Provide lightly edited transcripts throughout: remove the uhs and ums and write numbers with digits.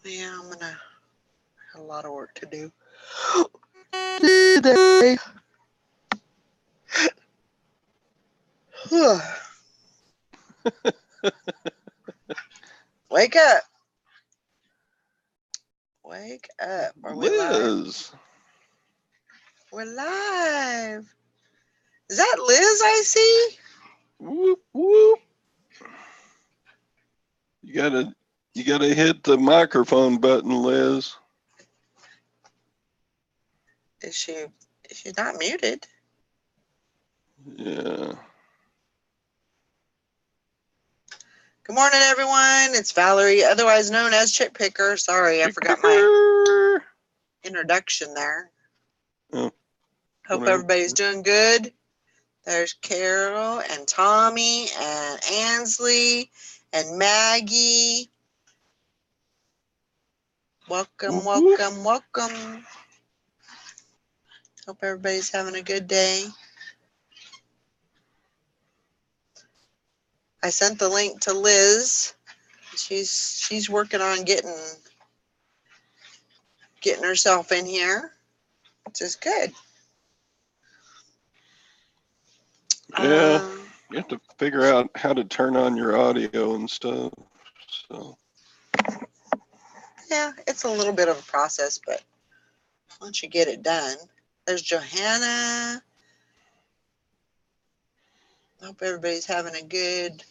Yeah, I'm gonna have a lot of work to do today. Wake up. Wake up. Are we live? Liz. We're live. Is that Liz I see? Whoop whoop. You gotta hit the microphone button, Liz. Is she she's not muted? Yeah. Good morning everyone. It's Valerie, otherwise known as Chip Picker. Sorry, I forgot my introduction there. Oh, Hope everybody's doing good. There's Carol and Tommy and Ansley and Maggie. Welcome, welcome, welcome. Hope everybody's having a good day. I sent the link to Liz. She's working on getting herself in here, which is good. Yeah. You have to figure out how to turn on your audio and stuff. So. Yeah, it's a little bit of a process, but once you get it done. There's Johanna. Hope everybody's having a good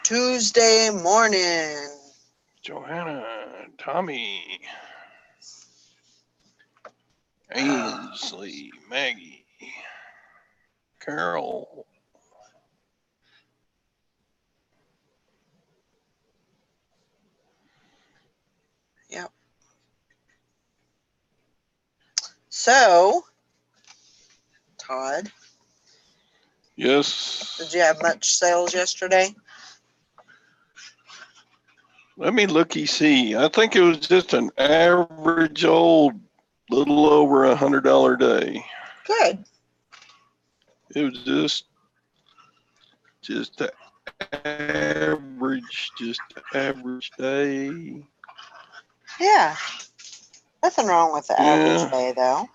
Tuesday morning. Johanna, Tommy, Ainsley, Maggie, Carol. Yep. So, Todd. Yes. Did you have much sales yesterday? Let me looky-see. I think it was just an average old, little over $100 day. Good. It was just average day. Yeah. Nothing wrong with the average Yeah. day, though.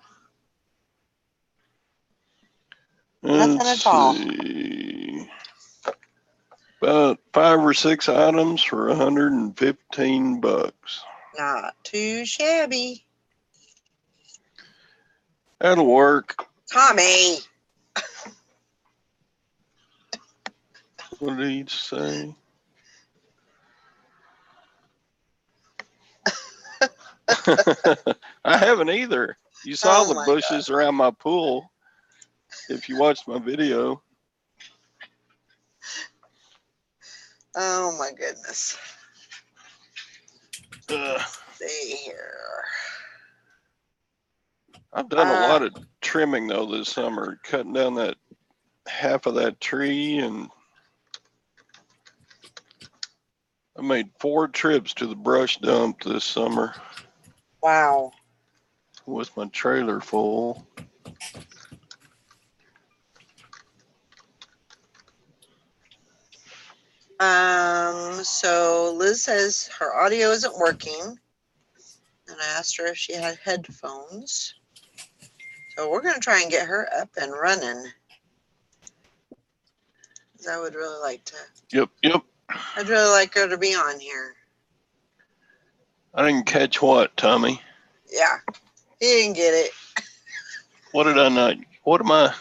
Let's Nothing at all. see. About 5 or 6 items for $115. Not too shabby. That'll work. Tommy. What did he say? I haven't either. You saw the bushes around my pool if you watched my video. Oh my goodness. Let's see here. I've done a lot of trimming though this summer, cutting down that half of that tree, and I made 4 trips to the brush dump this summer. Wow. With my trailer full. So Liz says her audio isn't working, and I asked her if she had headphones. So we're going to try and get her up and running. Because I would really like to. Yep. I'd really like her to be on here. I didn't catch what, Tommy? Yeah, he didn't get it. What did I not? What am I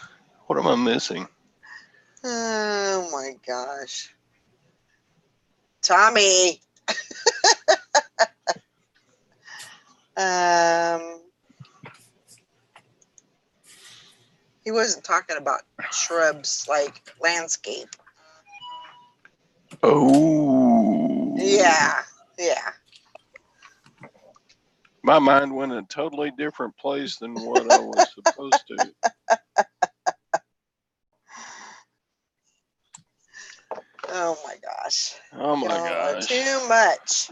missing? Oh my gosh. Tommy. He wasn't talking about shrubs like landscape. Oh. Yeah. My mind went in a totally different place than what I was supposed to. Oh my gosh. Oh my gosh. Too much.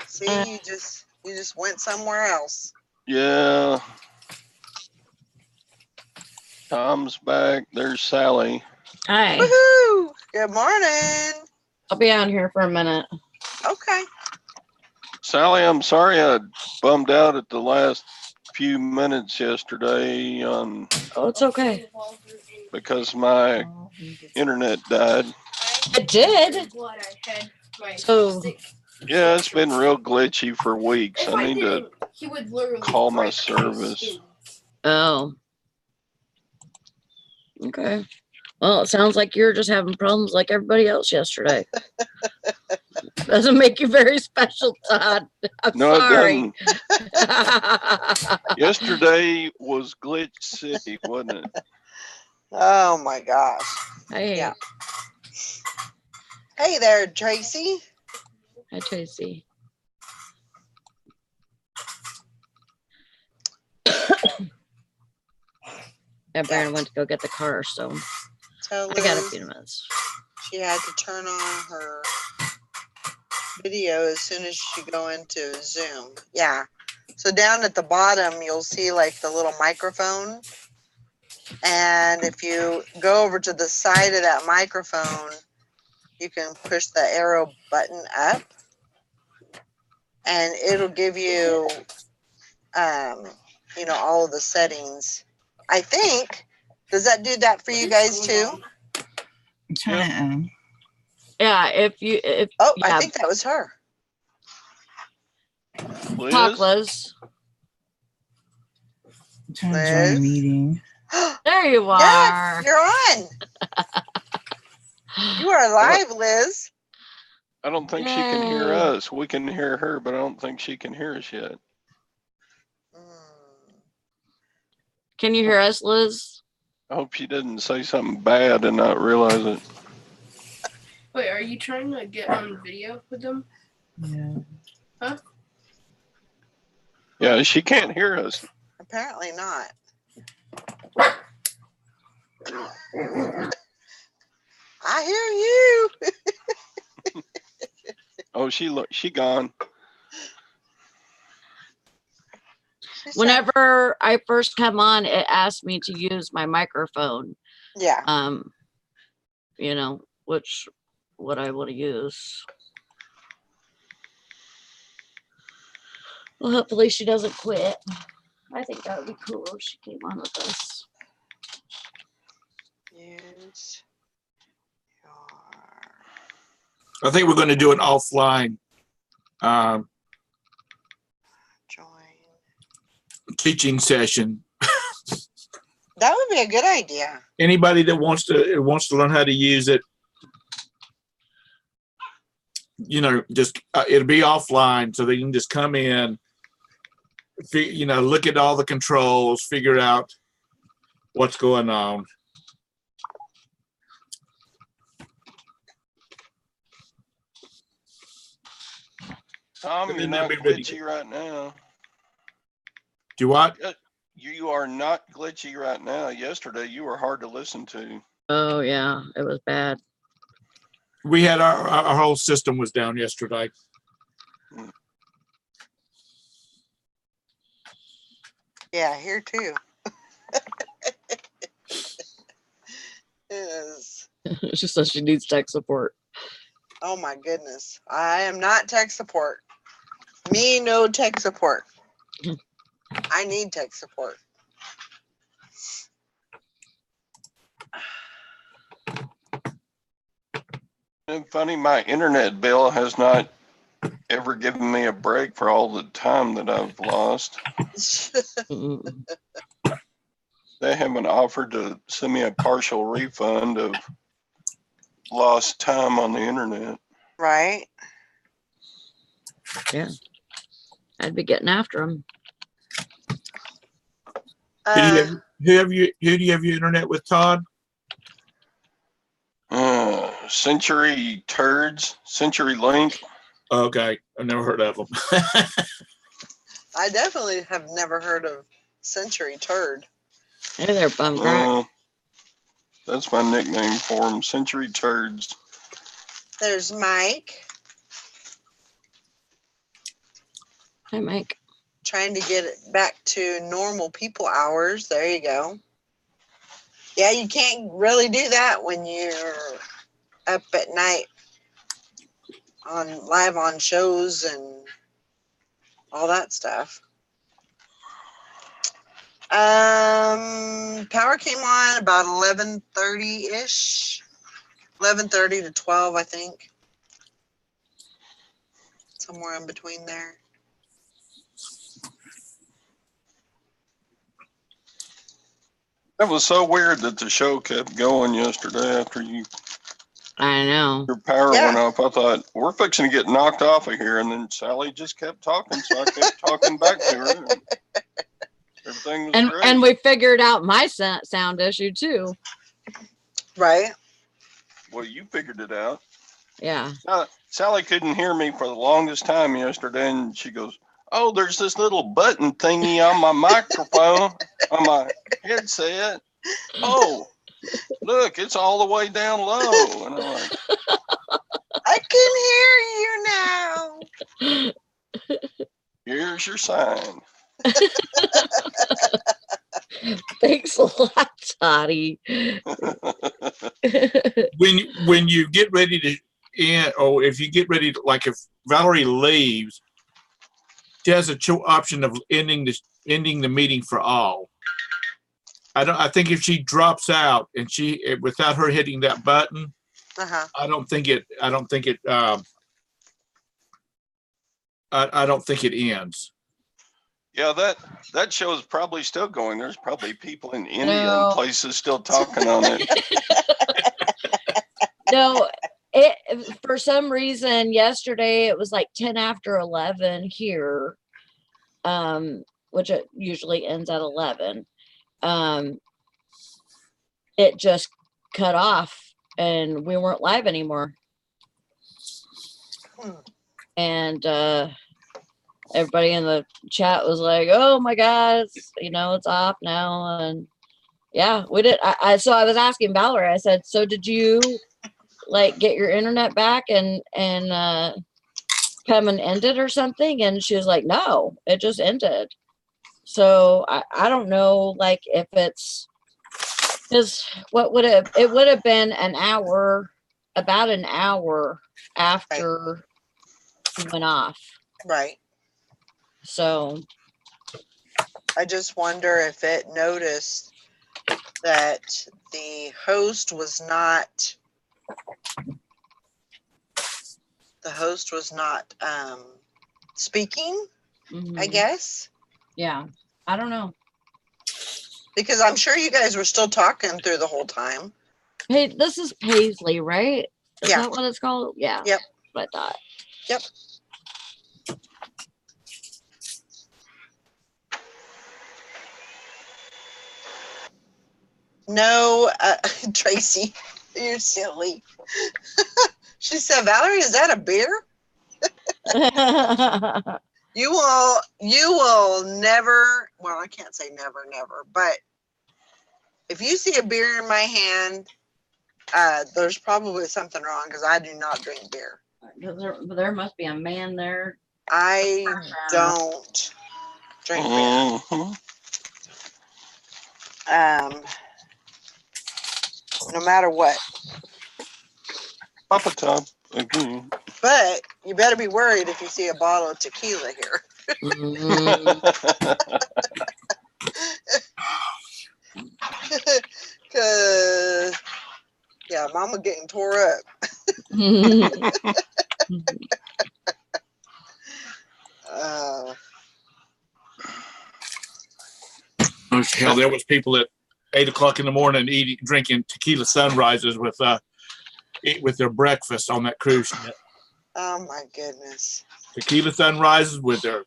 See, you just went somewhere else. Yeah. Tom's back. There's Sally. Hi. Woohoo! Good morning. I'll be on here for a minute. Okay. Sally, I'm sorry I bummed out at the last few minutes yesterday Oh, it's okay. because my internet died. It did. So Yeah, it's been real glitchy for weeks. I need to call my service. oh. Okay. Well, it sounds like you're just having problems like everybody else yesterday. Doesn't make you very special, Todd. I'm No, sorry. it doesn't. Yesterday was glitch city, wasn't it? Oh my gosh. Hey. Yeah. Hey there, Tracy. Hi, Tracy. Yeah, Brandon went to go get the car, so Tell I got a Liz few minutes. she had to turn on her video as soon as she go into Zoom. Yeah. So down at the bottom, you'll see like the little microphone. And if you go over to the side of that microphone, you can push the arrow button up and it'll give you, you know, all of the settings. I think, does that do that for you guys too? I'm trying to. Yeah, if Oh, yeah. I think that was her. Liz? Talk, Liz. I'm trying to join a Liz? meeting. There you are. Yes, you're on. You are live, Liz. I don't think she can hear us. We can hear her, but I don't think she can hear us yet. Can you hear us, Liz? I hope she didn't say something bad and not realize it. Wait, are you trying to get on video with them? Yeah. Huh? Yeah, she can't hear us. Apparently not. I hear you. Oh, she gone. Whenever I first come on, it asked me to use my microphone. Yeah. You know, what I want to use. Well, hopefully she doesn't quit. I think that would be cool if she came on with us. Use your I think we're going to do an offline join. teaching session. That would be a good idea. Anybody that wants to learn how to use it, you know, just it'll be offline, so they can just come in, you know, look at all the controls, figure out what's going on. Tom, And you're then they'll not be ready. glitchy right now. Do what? You are not glitchy right now. Yesterday, you were hard to listen to. Oh yeah, it was bad. We had our whole system was down yesterday. Yeah, here too. Yes. She says she needs tech support. Oh my goodness. I am not tech support. Me, no tech support. I need tech support. And funny, my internet bill has not ever given me a break for all the time that I've lost. Mm-mm. They haven't offered to send me a partial refund of lost time on the internet. Right? Yeah, I'd be getting after them. Who do you have your internet with, Todd? Century Turds, Century Link. Okay, I've never heard of them. I definitely have never heard of Century Turd. Hey there, bum crack. That's my nickname for them, Century Turds. There's Mike. Hi, Mike. Trying to get it back to normal people hours. There you go. Yeah, you can't really do that when you're up at night on live on shows and all that stuff. Power came on about 11:30-ish. 11:30 to 12, I think. Somewhere in between there. That was so weird that the show kept going yesterday after I know. your power Yeah. went off. I thought, we're fixing to get knocked off of here. And then Sally just kept talking. So I kept talking back to her. And everything was great. And we figured out my sound issue too. Right? Well, you figured it out. Yeah. Sally couldn't hear me for the longest time yesterday. And she goes, oh, there's this little button thingy on my microphone, on my headset. Oh, look, it's all the way down low. And I'm like, I can hear you now. here's your sign. Thanks a lot, Toddy. When you get ready to end, or if you get ready to, like if Valerie leaves, she has a option of ending the meeting for all. I think if she drops out and without her hitting that button, I don't think it ends. Yeah, that show is probably still going. There's probably people in India No. and places still talking on it. No, for some reason yesterday it was like 10 after 11 here, which it usually ends at 11. It just cut off and we weren't live anymore. And everybody in the chat was like, oh my God, it's off now. And yeah, we did. So I was asking Valerie, I said, so did you like get your internet back and come and end it or something? And she was like, no, it just ended. So I don't know, like if it's, because it would have been about an hour after it went off. Right. So I just wonder if it noticed that the host was not speaking, I guess. Yeah, I don't know. Because I'm sure you guys were still talking through the whole time. Hey, this is Paisley, right? Is Yeah. that what it's called? Yeah. Yep. That's what I thought. Yep. No, Tracy, you're silly. She said, Valerie, is that a beer? You will never, well, I can't say never, but if you see a beer in my hand, there's probably something wrong because I do not drink beer. There must be a man there. I don't drink beer. No matter what. Papa Top again. But you better be worried if you see a bottle of tequila here. Cause yeah, mama getting tore up. Hell, there was people at 8 o'clock in the morning drinking tequila sunrises with their breakfast on that cruise ship. Oh my goodness. Tequila sunrises with their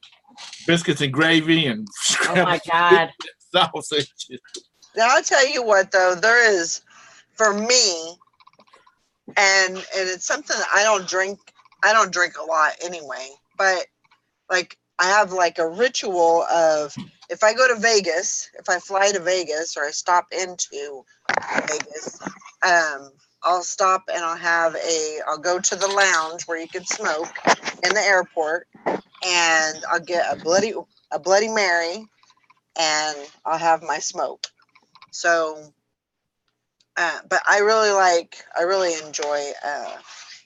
biscuits and gravy and oh my God. sausages. Now I'll tell you what though, there is for me, and it's something that I don't drink a lot anyway, but like I have like a ritual of if I go to Vegas, if I fly to Vegas or I stop into Vegas, I'll stop and I'll go to the lounge where you can smoke in the airport, and I'll get a Bloody Mary, and I'll have my smoke. So, but I really enjoy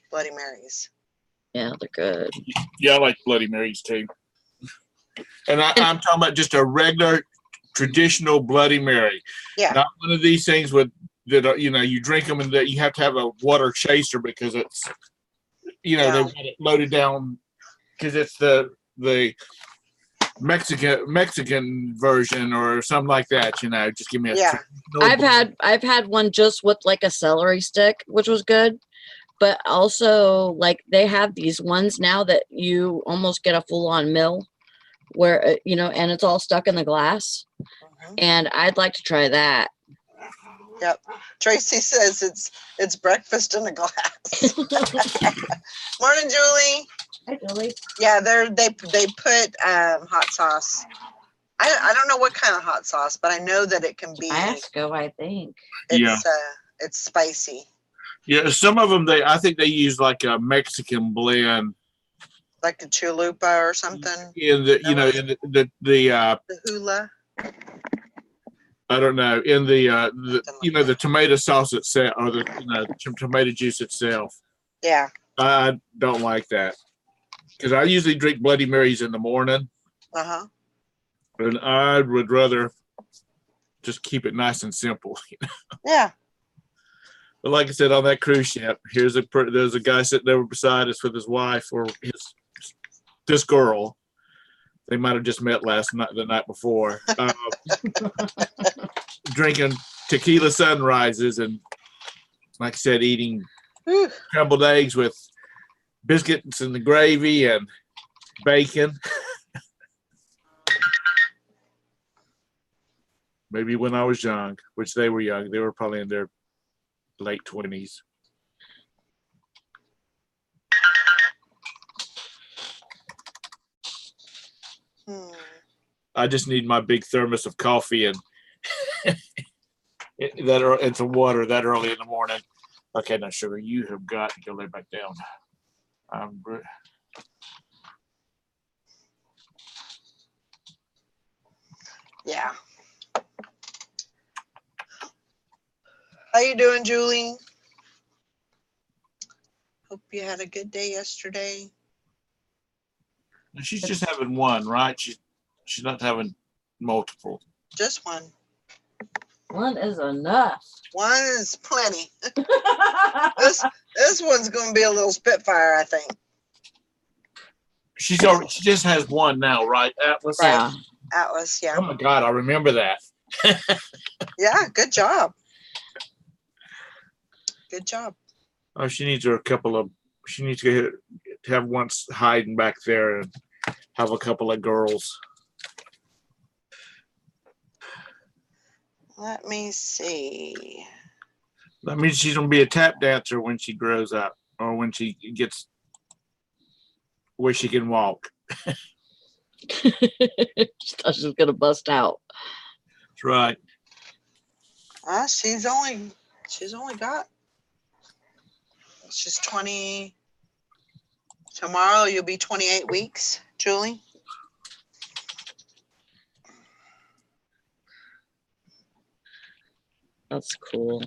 Bloody Marys. Yeah, they're good. Yeah, I like Bloody Marys too. And I'm talking about just a regular, traditional Bloody Mary. Yeah. Not one of these things with that are, you drink them and that you have to have a water chaser because it's, they've got it loaded down because it's the Mexican version or something like that. Just give me a. Yeah. I've had one just with like a celery stick, which was good. But also, like, they have these ones now that you almost get a full-on mill where, and it's all stuck in the glass. Mhm. And I'd like to try that. Yep. Tracy says it's breakfast in a glass. Morning, Julie. Hi, Julie. Yeah, they put hot sauce. I don't know what kind of hot sauce, but I know that it can be. Asco, I think. It's spicy. Yeah, some of them I think they use like a Mexican blend, Like a chalupa or something. in the The hula. I don't know, in the tomato sauce itself or the tomato juice itself. Yeah. I don't like that because I usually drink Bloody Marys in the morning, Uh-huh. and I would rather just keep it nice and simple. Yeah. But like I said, on that cruise ship, there's a guy sitting over beside us with his wife or this girl. They might have just met the night before, drinking tequila sunrises and, like I said, eating scrambled eggs with biscuits and the gravy and bacon. Maybe when I was young, which they were young, they were probably in their late 20s. I just need my big thermos of coffee and and some water that early in the morning. Okay, now sugar, you have got to go lay back down. Yeah. How you doing, Julie? Hope you had a good day yesterday. She's just having one, right? She's not having multiple. Just one. One is enough. One is plenty. This one's going to be a little spitfire, I think. She just has one now, right, Atlas? Yeah. Atlas, yeah. Oh my God, I remember that. Yeah, good job. Good job. Oh, she needs to have one hiding back there and have a couple of girls. Let me see. That means she's gonna be a tap dancer when she grows up, or when she gets where she can walk. She thought she was gonna bust out. That's right. She's only got. She's 20. Tomorrow you'll be 28 weeks, Julie. That's cool.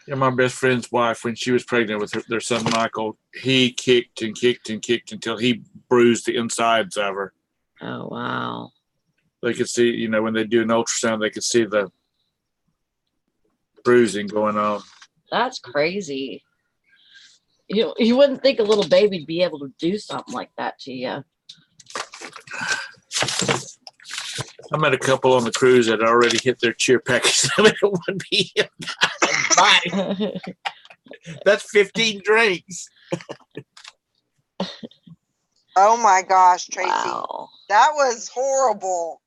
Yeah, my best friend's wife, when she was pregnant with their son Michael, he kicked and kicked and kicked until he bruised the insides of her. Oh wow. They could see, when they do an ultrasound, they could see the bruising going on. That's crazy. You wouldn't think a little baby'd be able to do something like that to you. I met a couple on the cruise that already hit their cheer package. It would be bye. That's 15 drinks. Oh my gosh, Tracy. Wow. That was horrible.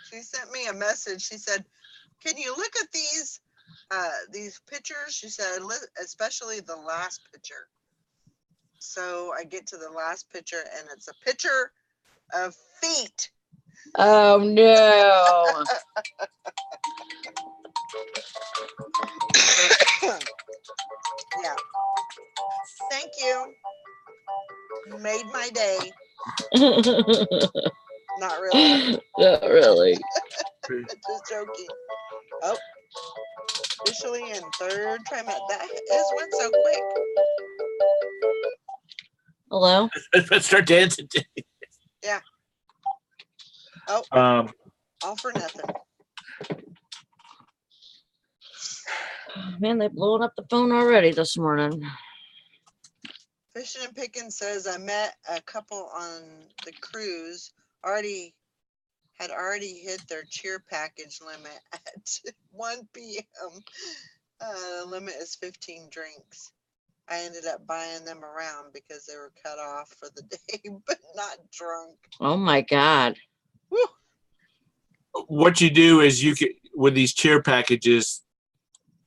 She sent me a message. She said, "Can you look at these pictures?" She said, especially the last picture. So I get to the last picture and it's a picture of feet. Oh no. Yeah. Thank you. You made my day. Not really. Not really. Just joking. Oh. Officially in third trimester. That is went so quick. Hello? Let's start dancing. Oh, Um, all for nothing. Man, they're blowing up the phone already this morning. Fishing and Picking says I met a couple on the cruise. Had already hit their cheer package limit at 1 p.m. The limit is 15 drinks. I ended up buying them around because they were cut off for the day, but not drunk. Oh my God. Woo. what you do is you can, with these cheer packages,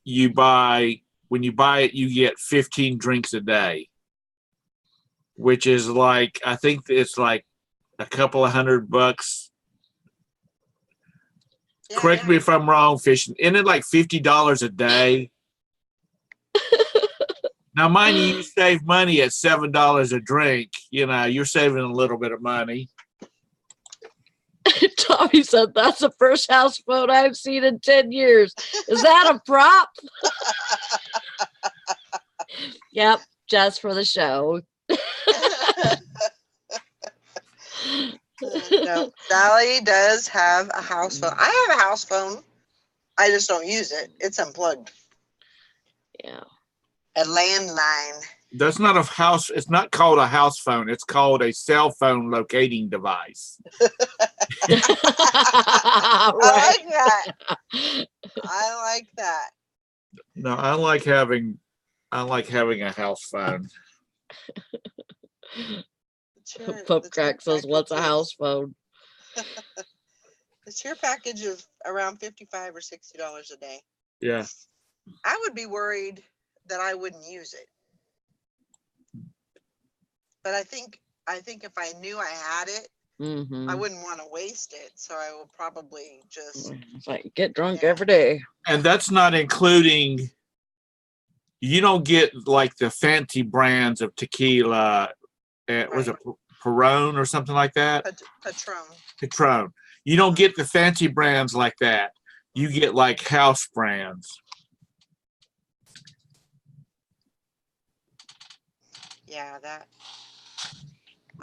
when you buy it, you get 15 drinks a day, which is like, I think it's like a couple of $100. Yeah, Correct me if I'm wrong, Fishing. Isn't it like $50 a day? Now, mind you, you save money at $7 a drink. You know, you're saving a little bit of money. Tommy said that's the first house phone I've seen in 10 years. Is that a prop? Yep, just for the show. No, Sally does have a house phone. I have a house phone. I just don't use it. It's unplugged. Yeah. A landline. That's not a house. It's not called a house phone. It's called a cell phone locating device. Right. I like that. I like that. No, I like having a house phone. Pope Crack says, "What's a house phone?" The cheer package is around $55 or $60 a day. Yeah. I would be worried that I wouldn't use it. But I think if I knew I had it, Mm-hmm. I wouldn't want to waste it. So I will probably just It's like get drunk every day. And that's not including, you don't get like the fancy brands of tequila. Was it Perone or something like that? Patron. You don't get the fancy brands like that. You get like house brands. Yeah, that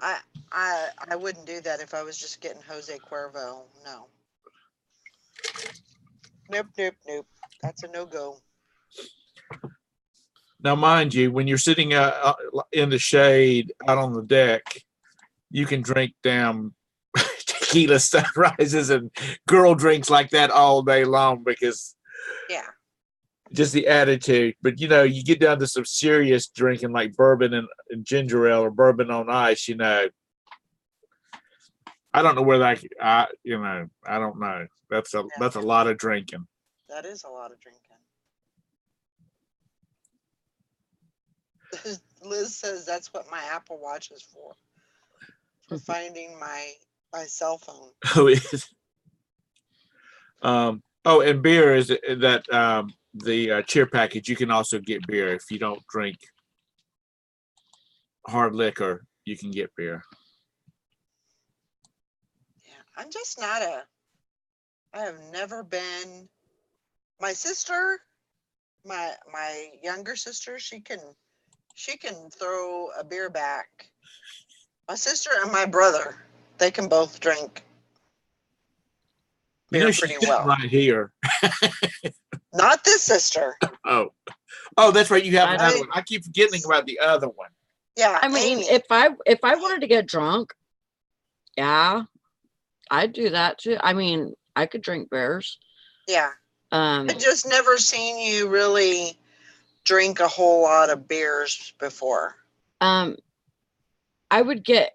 I wouldn't do that if I was just getting Jose Cuervo. No. Nope. That's a no-go. Now, mind you, when you're sitting in the shade out on the deck, you can drink damn tequila sunrises and girl drinks like that all day long because just the attitude. But you know, you get down to some serious drinking like bourbon and ginger ale or bourbon on ice. You know, I don't know whether I don't know. That's a lot of drinking. That is a lot of drinking. Liz says that's what my Apple Watch is for finding my cell phone. Oh, is. And beer is that the cheer package. You can also get beer if you don't drink hard liquor. You can get beer. Yeah, I'm just not I have never been. My sister, my younger sister, she can throw a beer back. My sister and my brother, they can both drink beer pretty well. Right here. Not this sister. Oh, that's right. You have another one. I keep forgetting about the other one. Yeah. I mean, Amy. if I wanted to get drunk, yeah, I'd do that too. I mean, I could drink beers. Yeah. I've just never seen you really drink a whole lot of beers before. I would get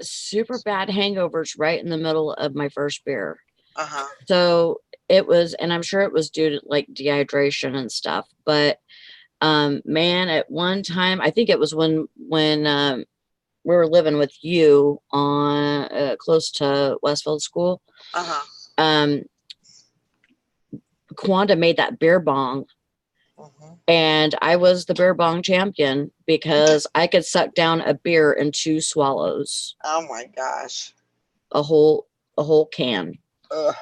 super bad hangovers right in the middle of my first beer. So it was, and I'm sure it was due to like dehydration and stuff, but man, at one time, I think it was when we were living with you on close to Westfield School. Quanda made that beer bong. And I was the beer bong champion because I could suck down a beer in 2 swallows. Oh my gosh. A whole can. Ugh.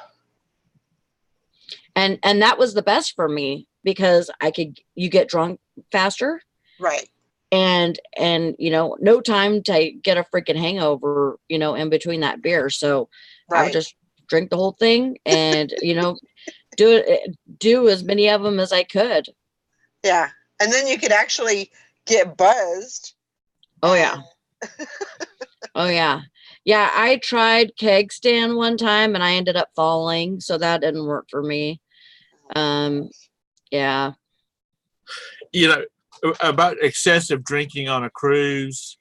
and that was the best for me because you get drunk faster. Right. And you know, no time to get a freaking hangover, you know, in between that beer. So I would Right. just drink the whole thing and, you know, do as many of them as I could. Yeah. And then you could actually get buzzed. Oh yeah. Oh yeah. Yeah, I tried keg stand one time and I ended up falling, so that didn't work for me. Yeah. You know, about excessive drinking on a cruise,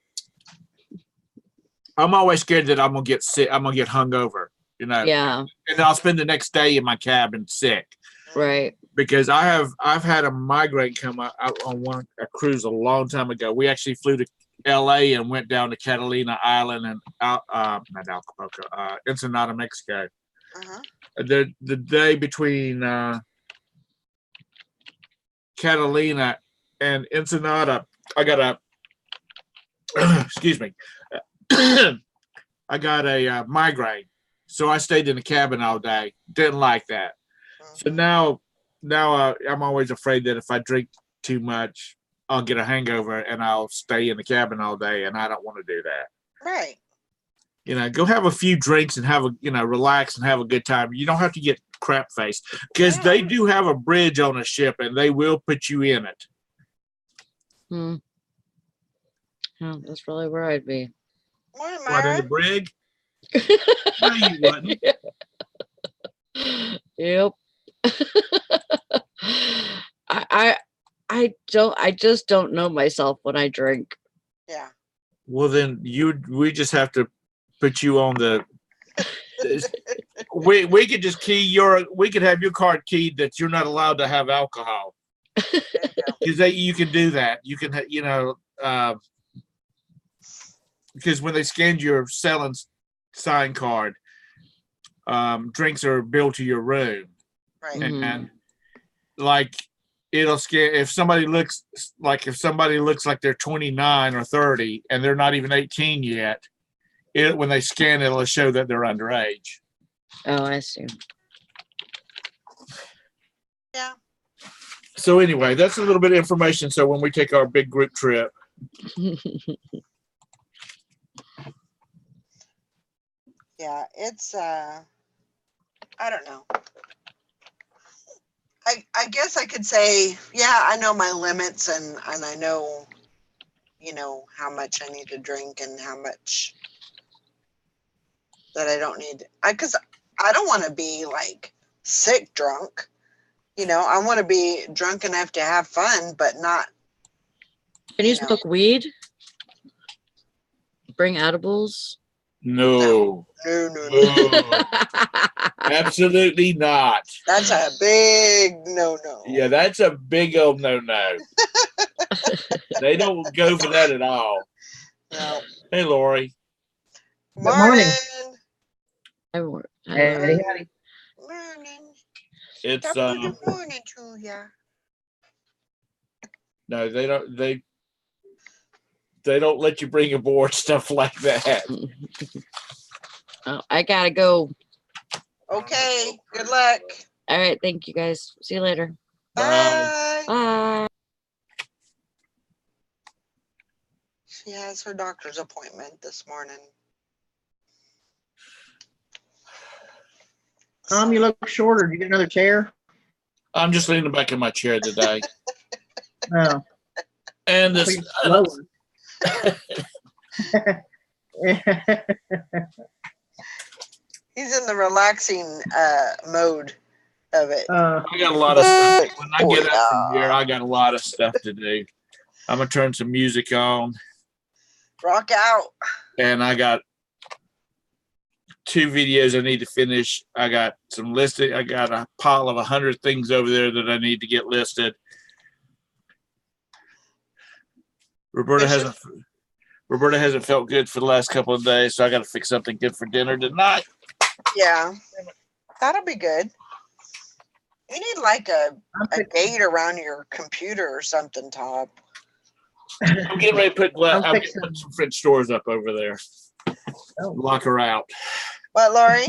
I'm always scared that I'm gonna get sick. I'm gonna get hungover. You know. Yeah. And I'll spend the next day in my cabin sick. Right. Because I've had a migraine come out on a cruise a long time ago. We actually flew to LA and went down to Catalina Island and not Acapulco, Ensenada, Mexico. Uh-huh. The day between Catalina and Ensenada, I got a excuse me, I got a migraine, so I stayed in the cabin all day. Didn't like that. So now I'm always afraid that if I drink too much, I'll get a hangover and I'll stay in the cabin all day, and I don't want to do that. Right. You know, go have a few drinks and have a, you know, relax and have a good time. You don't have to get crap faced because they do have a bridge on a ship and they will put you in it. Oh, that's really where I'd be. Morning, What, in Myra. the brig? No, you wouldn't. Yep. I just don't know myself when I drink. Yeah. Well, then we just have to put you on the. We could just we could have your card keyed that you're not allowed to have alcohol. Because you can do that. You can, you know, because when they scanned your selling sign card, drinks are billed to your room. Right. Mhm. And like it'll scan if somebody looks like they're 29 or 30 and they're not even 18 yet. When they scan it, it'll show that they're underage. Oh, I see. Yeah. So anyway, that's a little bit of information. So when we take our big group trip, Yeah, it's I don't know. I guess I could say, yeah, I know my limits and I know, you know, how much I need to drink and how much that I don't need. Because I don't want to be like sick drunk. You know, I want to be drunk enough to have fun, but not. Can you You know. smoke weed? Bring edibles? no, No. absolutely not. That's a big no. Yeah, that's a big old no. They don't go for that at all. No. Hey, Lori. Morning. I won't. Morning. It's Top of the morning to ya. no, they don't let you bring aboard stuff like that. Oh, I gotta go. Okay. Good luck. All right. Thank you guys. See you later. Bye. Bye. She has her doctor's appointment this morning. Tom, you look shorter. Did you get another chair? I'm just leaning back in my chair today. No. And this He's in the relaxing mode of it. I got a lot of stuff. When I get up from here, I got a lot of stuff to do. I'm gonna turn some music on. Rock out. And I got 2 videos I need to finish. I got some listed. I got a pile of 100 things over there that I need to get listed. Roberta hasn't felt good for the last couple of days, so I got to fix something good for dinner tonight. Yeah, that'll be good. You need like a gate around your computer or something, Todd. I'm getting ready to put some French doors up over there. Lock her out. What, Lori?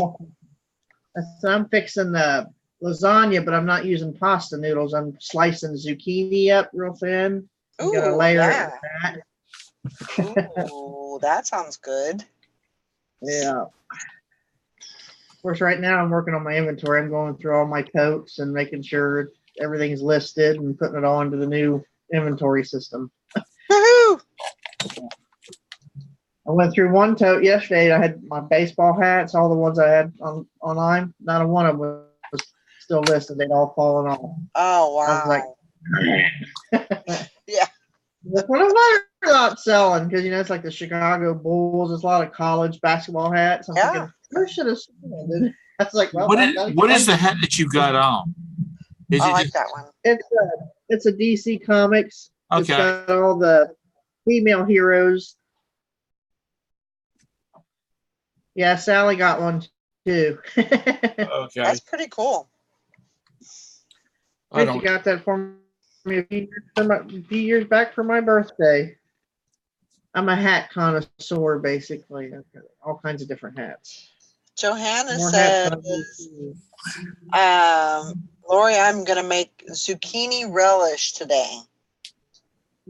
So I'm fixing the lasagna, but I'm not using pasta noodles. I'm slicing zucchini up real thin. I'm gonna Ooh, layer yeah. it with that. Ooh, that sounds good. Yeah. Of course, right now I'm working on my inventory. I'm going through all my totes and making sure everything's listed and putting it all into the new inventory system. Woohoo! I went through one tote yesterday. I had my baseball hats, all the ones I had online. Not a one of them was still listed. They'd all fallen off. Oh, I was like, wow. Yeah. what am I not selling? Because, it's like the Chicago Bulls. There's a lot of college basketball hats. I'm Yeah. thinking, I should have sold it. I was like, well, What is the hat that you got on? Is I it like just that one. It's a DC Comics. It's okay? got all the female heroes. Yeah, Sally got one too. Okay. That's pretty cool. I She don't. got that for me a few years back for my birthday. I'm a hat connoisseur, basically. I've got all kinds of different hats. Johanna More hats says, than I do. Lori, I'm going to make zucchini relish today.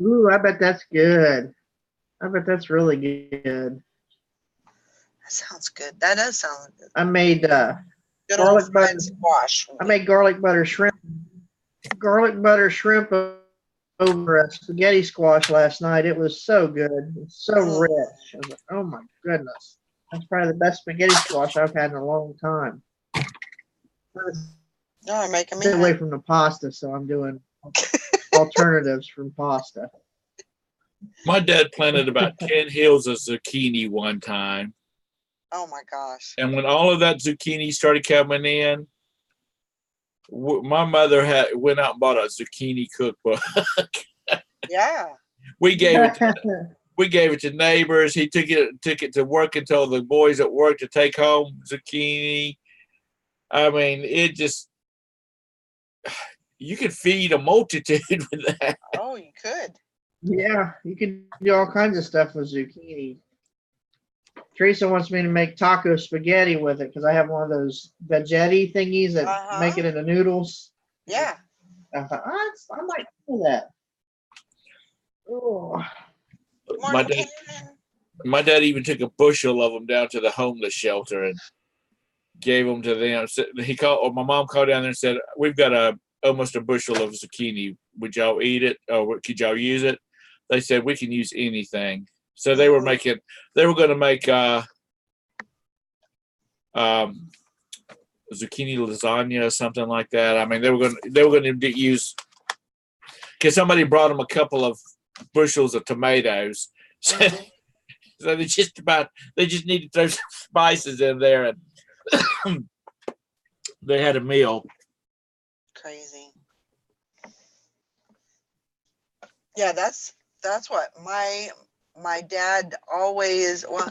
Ooh, I bet that's good. I bet that's really good. That sounds good. That does sound good. I made Good old garlic butter. fried squash. I made garlic butter shrimp. Garlic butter shrimp over a spaghetti squash last night. It was so good. It's so rich. I was like, oh my goodness. That's probably the best spaghetti squash I've had in a long time. No, I'm making me Stay away hungry. from the pasta, so I'm doing alternatives from pasta. My dad planted about 10 hills of zucchini one time. Oh my gosh. And when all of that zucchini started coming in, my mother went out and bought a zucchini cookbook. Yeah. we gave it to neighbors. He took it to work and told the boys at work to take home zucchini. I mean, it just, you could feed a multitude with that. Oh, you could. Yeah, you can do all kinds of stuff with zucchini. Teresa wants me to make taco spaghetti with it because I have one of those veggetti thingies that make it into noodles. Yeah. I thought, I might do that. Oh. Morning, dad, Karen. my dad even took a bushel of them down to the homeless shelter and gave them to them. So my mom called down there and said, "We've got almost a bushel of zucchini. Would y'all eat it, or could y'all use it?" They said, "We can use anything." So they were going to make zucchini lasagna or something like that. I mean, they were going to use, because somebody brought them a couple of bushels of tomatoes. So, so they just need to throw some spices in there, and they had a meal. Crazy. Yeah, that's what my dad always, well,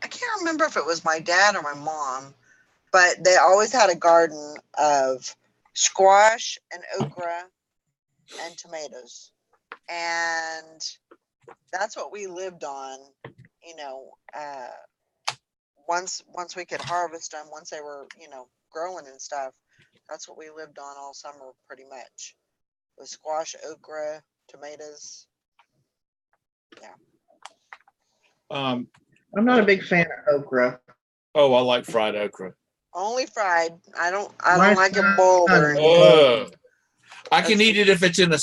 I can't remember if it was my dad or my mom, but they always had a garden of squash and okra and tomatoes. And that's what we lived on, once we could harvest them, once they were, growing and stuff. That's what we lived on all summer pretty much. It was squash, okra, tomatoes. Yeah. I'm not a big fan of okra. Oh, I like fried okra. Only fried. I don't My like it boiled or anything. Oh, I can eat it if it's in a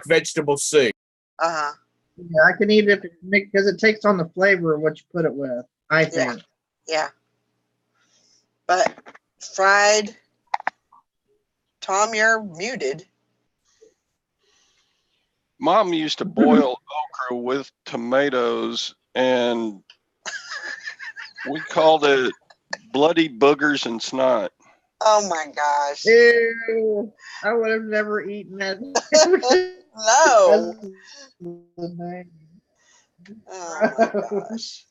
vegetable soup. Uh-huh. Yeah, I can eat it because it takes on the flavor of what you put it with, I think. Yeah. But fried, Tom, you're muted. Mom used to boil okra with tomatoes, and we called it bloody boogers and snot. Oh my gosh. Ew, I would have never eaten that. No. The name. Oh my gosh.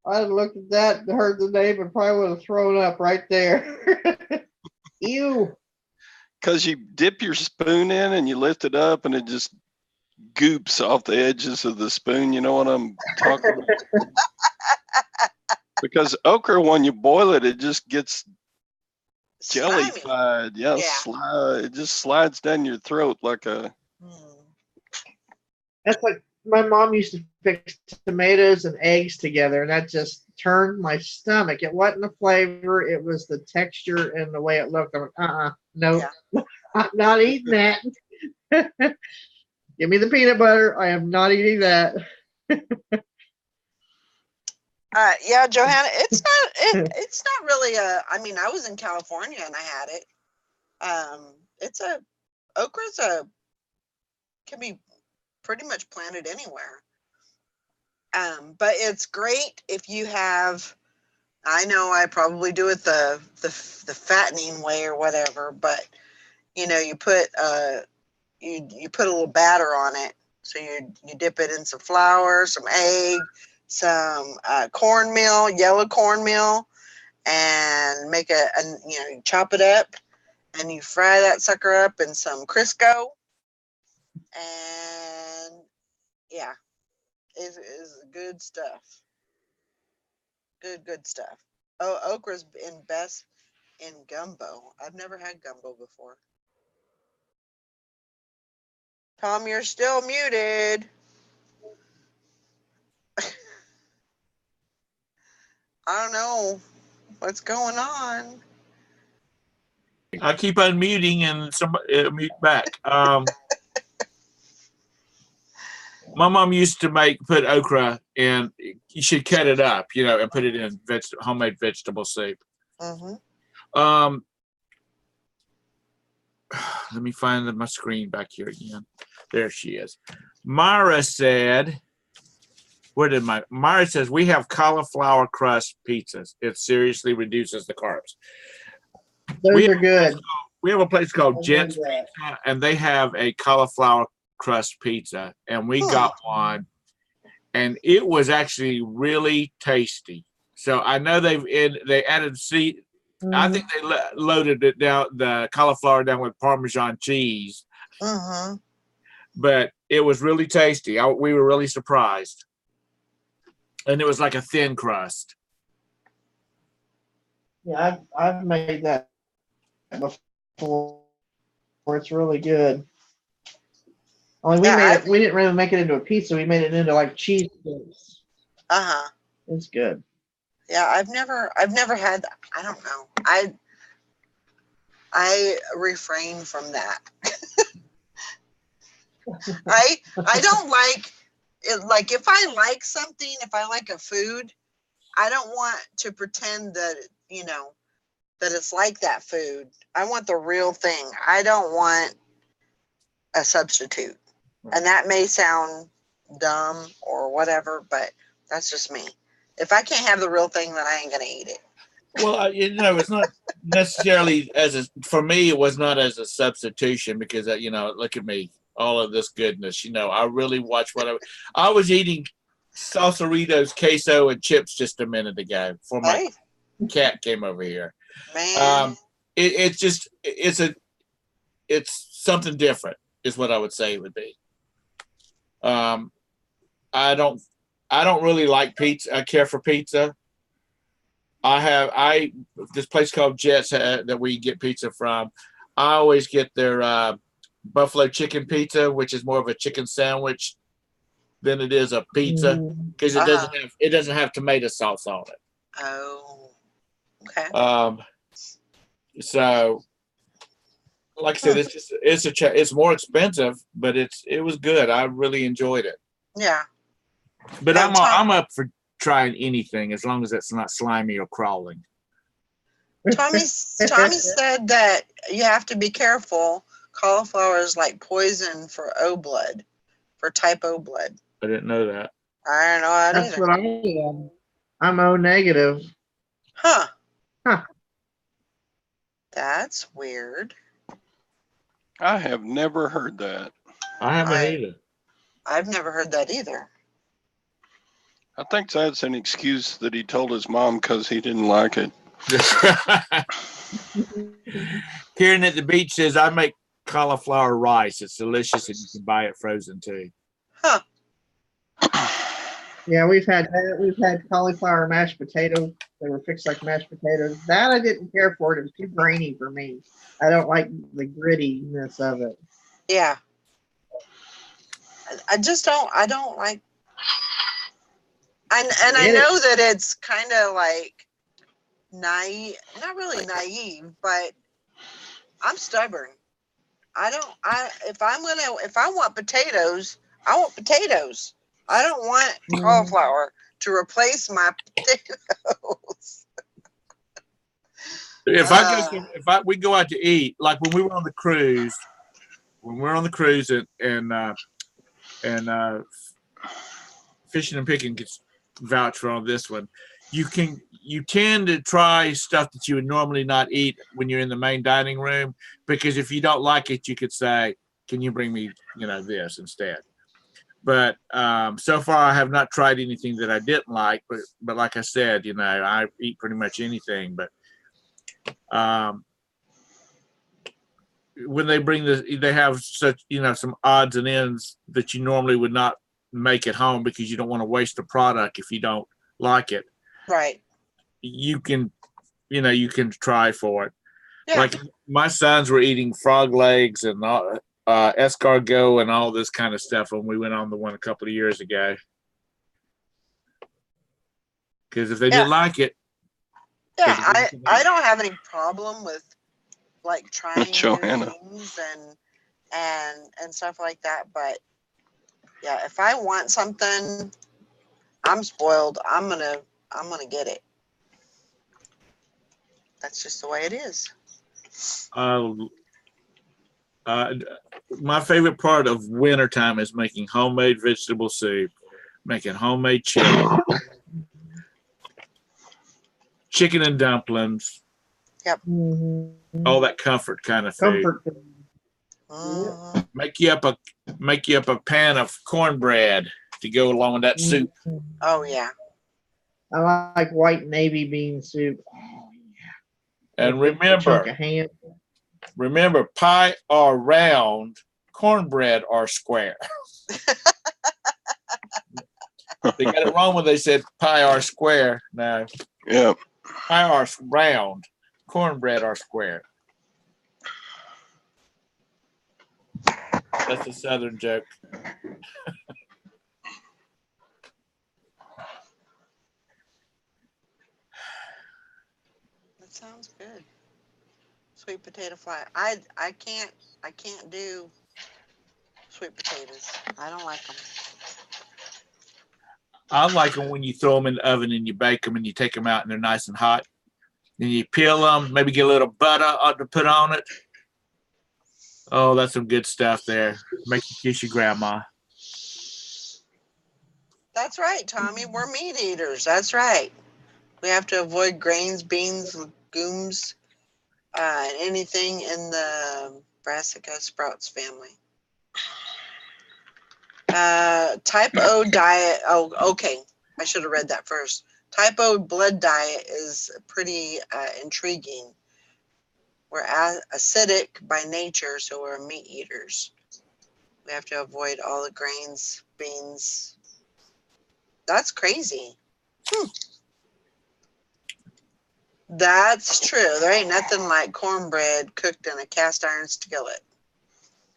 I'd looked at that and heard the name and probably would have thrown up right there. Ew. Because you dip your spoon in and you lift it up and it just goops off the edges of the spoon. You know what I'm talking about? Because okra, when you boil it, it just gets slimy. Jellified. Yeah, Yeah. slide. It just slides down your throat like a. Mm. That's like my mom used to fix tomatoes and eggs together, and that just turned my stomach. It wasn't the flavor; it was the texture and the way it looked. I'm like, no, Yeah. I'm not eating that. Give me the peanut butter. I am not eating that. Yeah, Johanna, it's not really a. I mean, I was in California and I had it. It's a okra's a can be pretty much planted anywhere. But it's great if you have. I know I probably do it the fattening way or whatever, but you put you put a little batter on it. So you dip it in some flour, some egg, some cornmeal, yellow cornmeal, and make you chop it up and you fry that sucker up in some Crisco, and yeah, it is good stuff. Good stuff. Oh, okra's in best in gumbo. I've never had gumbo before. Tom, you're still muted. I don't know what's going on. I keep unmuting and somebody mute back. My mom used to put okra and you should cut it up, and put it in homemade vegetable soup. Mm-hmm. Let me find my screen back here again. There she is. Myra said, Myra says, we have cauliflower crust pizzas. It seriously reduces the carbs. Those are good. We have a place called Those Jet's are good. Pizza, and they have a cauliflower crust pizza, and we got one, and it was actually really tasty. So I know they added seed. I think they loaded it down, the cauliflower down with Parmesan cheese, but it was really tasty. We were really surprised, and it was like a thin crust. Yeah, I've made that before. It's really good. Only we didn't really make it into a pizza. We made it into like cheese sticks. It's good. Yeah, I've never had that. I don't know. I refrain from that. I don't like it. Like if I like something, if I like a food, I don't want to pretend that that it's like that food. I want the real thing. I don't want a substitute. And that may sound dumb or whatever, but that's just me. If I can't have the real thing, then I ain't gonna eat it. Well, it's not necessarily for me, it was not as a substitution because, look at me, all of this goodness, I really watch I was eating salsaritos, queso, and chips just a minute ago before my cat came over here. Man. It's something different is what I would say it would be. I don't really like pizza. I care for pizza. This place called Jets that we get pizza from. I always get their buffalo chicken pizza, which is more of a chicken sandwich than it is a pizza because it doesn't have tomato sauce on it. Oh, okay. So, like I said, it's more expensive, but it was good. I really enjoyed it. Yeah. But I'm up for trying anything as long as it's not slimy or crawling. Tommy said that you have to be careful. Cauliflower is like poison for O blood, for type O blood. I didn't know that. I don't know that That's either. what I am. I'm O negative. Huh. Huh. That's weird. I have never heard that. I haven't either. I've never heard that either. I think that's an excuse that he told his mom because he didn't like it. Karen at the beach says, I make cauliflower rice. It's delicious and you can buy it frozen too. Huh. Yeah, we've had cauliflower mashed potato They were fixed like mashed potatoes. That I didn't care for. It was too grainy for me. I don't like the grittiness of it. Yeah. I just don't. I don't like. And I Get it? know that it's kind of like naive, not really naive, but I'm stubborn. I don't. If I want potatoes, I want potatoes. I don't want cauliflower to replace my potatoes. We go out to eat, like when we were on the cruise, and Fishing and Picking gets vouch for on this one. You tend to try stuff that you would normally not eat when you're in the main dining room, because if you don't like it, you could say, "Can you bring me, this instead?" But so far, I have not tried anything that I didn't like. But like I said, I eat pretty much anything. But when they they have such some odds and ends that you normally would not make at home because you don't want to waste the product if you don't like it. Right. You can try for it. Yeah. Like my sons were eating frog legs and escargot and all this kind of stuff when we went on the one a couple of years ago. Because if they didn't like it, yeah, I don't have any problem with like trying new Johanna. things and stuff like that. But yeah, if I want something, I'm spoiled. I'm gonna get it. That's just the way it is. My favorite part of wintertime is making homemade vegetable soup, making homemade chili, chicken and dumplings. Yep. All that comfort kind of food. Comfort. Make you up a pan of cornbread to go along with that soup. Oh yeah. I like white navy bean soup. Oh yeah. And remember, pie are round, cornbread are square. They got it wrong when they said pie are square. No. Yeah. Pie are round, cornbread are square. That's a Southern joke. That sounds good. Sweet potato fry. I can't do sweet potatoes. I don't like them. I like them when you throw them in the oven and you bake them and you take them out and they're nice and hot. Then you peel them, maybe get a little butter to put on it. Oh, that's some good stuff there. Make you kiss your grandma. That's right, Tommy. We're meat eaters. That's right. We have to avoid grains, beans, legumes, and anything in the brassica sprouts family. Type O diet. Oh, okay. I should have read that first. Type O blood diet is pretty intriguing. We're acidic by nature, so we're meat eaters. We have to avoid all the grains, beans. That's crazy. That's true. There ain't nothing like cornbread cooked in a cast iron skillet.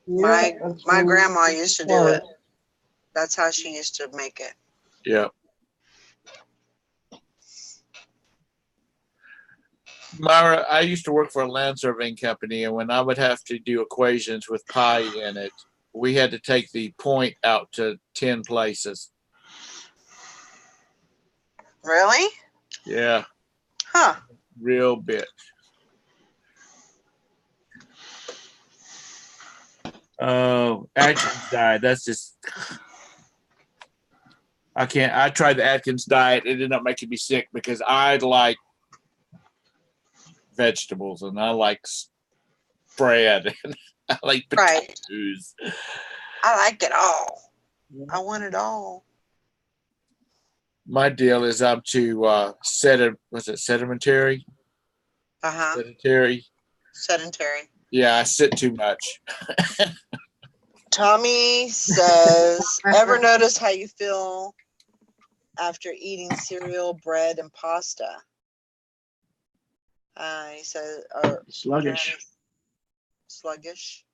My grandma used to do it. That's how she used to make it. Yeah. Myra, I used to work for a land surveying company, and when I would have to do equations with pi in it, we had to take the point out to 10 places. Really? Yeah. Huh. Real bit. Oh, Atkins diet. That's just, I can't. I tried the Atkins diet. It ended up making me sick because I like vegetables and I like bread and I like potatoes. Right. I like it all. I want it all. My deal is I'm too sedentary? Uh-huh. Sedentary. Yeah, I sit too much. Tommy says, ever notice how you feel after eating cereal, bread, and pasta? He says, Sluggish. sluggish.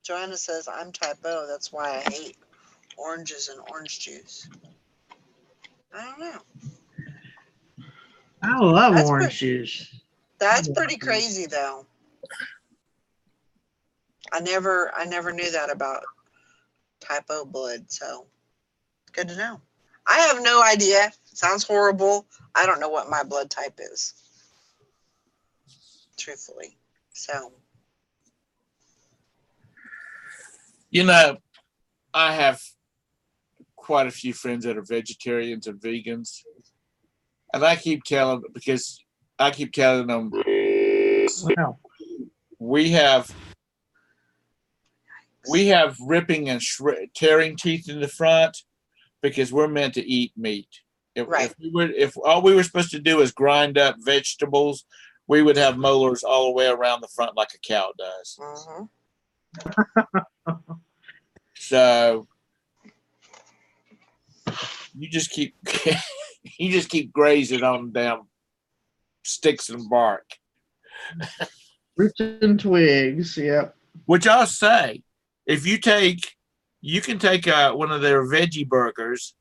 Joanna says, I'm type O. That's why I hate oranges and orange juice. I don't know. I love That's orange juice. That's pretty crazy, though. I never knew that about type O blood. So good to know. I have no idea. Sounds horrible. I don't know what my blood type is, truthfully. So. You know, I have quite a few friends that are vegetarians and vegans. And I keep telling them Wow. we have ripping and tearing teeth in the front because we're meant to eat meat. If all we were supposed to do is grind up vegetables, we would have molars all the way around the front like a cow does. So you just keep grazing on damn sticks and bark. Roots and twigs. Yep. Which I'll say, if you can take one of their veggie burgers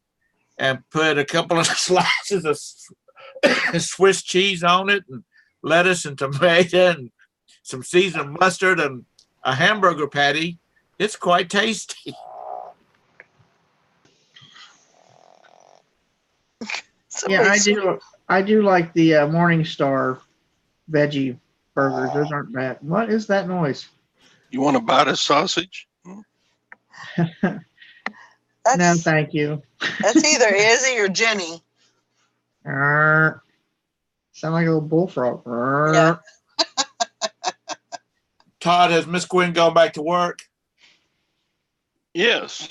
and put a couple of slices of Swiss cheese on it, and lettuce and tomato and some seasoned mustard and a hamburger patty. It's quite tasty. Yeah, I do like the Morningstar veggie burgers. Those aren't bad. What is that noise? You want to bite a sausage? No, thank you. That's either Izzy or Jenny. Sound like a little bullfrog. Yeah. Todd, has Miss Gwen gone back to work? Yes.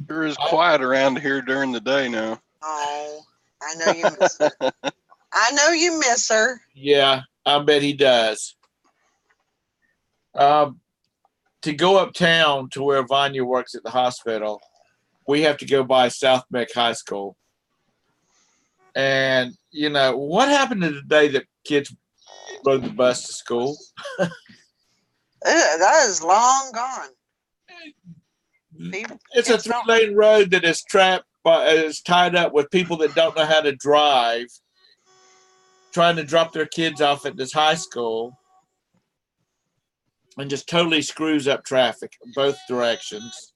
Sure is quiet around here during the day now. Oh, I know you miss her. I know you miss her. Yeah, I bet he does. To go uptown to where Vanya works at the hospital, we have to go by South Meck High School. And, you know, what happened to the day that kids rode the bus to school? That is long gone. It's a three-lane road that is tied up with people that don't know how to drive, trying to drop their kids off at this high school, and just totally screws up traffic in both directions.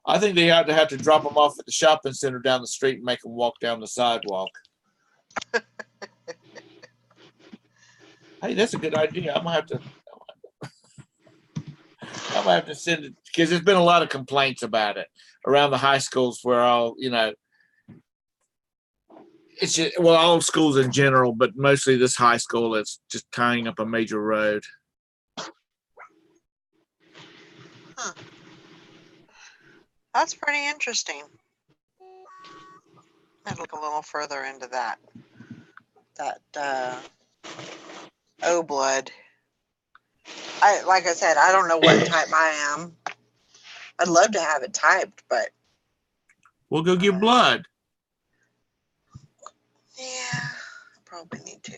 I think they ought to have to drop them off at the shopping center down the street and make them walk down the sidewalk. Hey, that's a good idea. I'm gonna have to send it, because there's been a lot of complaints about it around the high schools where all, you know, it's just, well, all schools in general, but mostly this high school is just tying up a major road. Huh. That's pretty interesting. I'd look a little further into that. O blood. Like I said, I don't know what type I am. I'd love to have it typed, but We'll go give blood. yeah, I probably need to.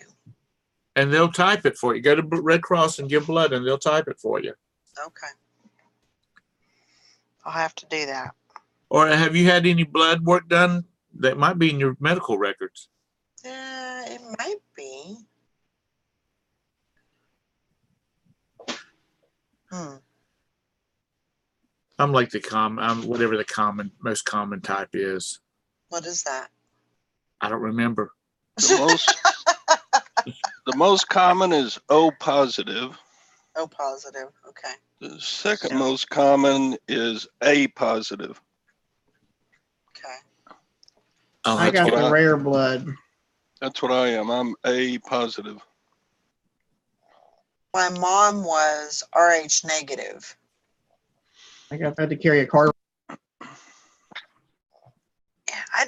And they'll type it for you. Go to Red Cross and give blood, and they'll type it for you. Okay. I'll have to do that. Or have you had any blood work done that might be in your medical records? It might be. I'm like whatever the most common type is. What is that? I don't remember. The most common is O positive. O positive. Okay. The second most common is A positive. Okay. I got the rare blood. That's what I am. I'm A positive. My mom was RH negative. I had to carry a card. I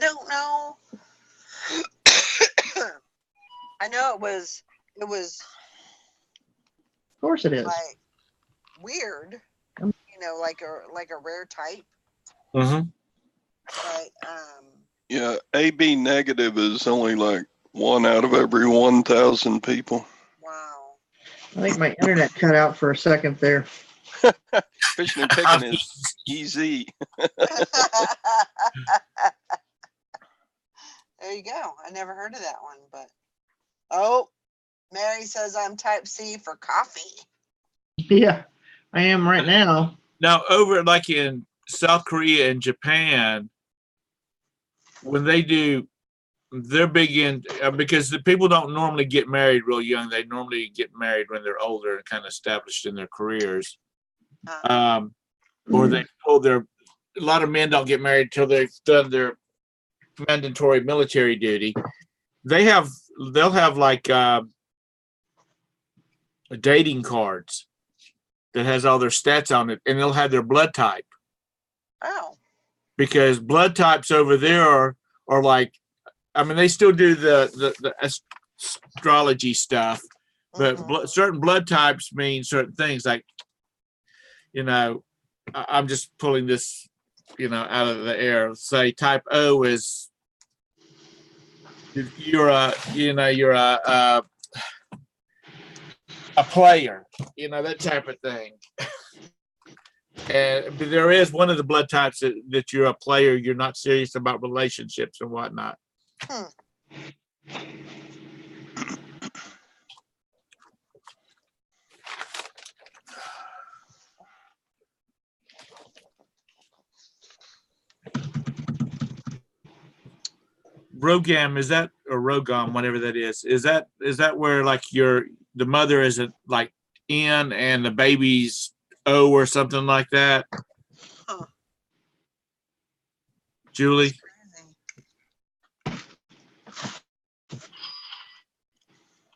don't know. I know it was. Of course it is. Like weird. like a rare type. Mm-hmm. But Yeah, AB negative is only like 1 out of every 1,000 people. wow. I think my internet cut out for a second there. Fishing and picking is easy. There you go. I never heard of that one, but oh, Mary says I'm type C for coffee. Yeah, I am right now. Now, over like in South Korea and Japan, when they do, they're big in because the people don't normally get married real young. They normally get married when they're older and kind of established in their careers. Or they pull their. A lot of men don't get married until they've done their mandatory military duty. They'll have like dating cards that has all their stats on it, and they'll have their blood type. Oh. Because blood types over there are like, I mean, they still do the astrology stuff, but certain blood types mean certain things. Like, I'm just pulling this, out of the air. Say type O is you're a player, that type of thing. But there is one of the blood types that you're a player. You're not serious about relationships and whatnot. Rogam, is that, or Rogam, whatever that is that where like the mother is like N and the baby's O or something like that? Julie?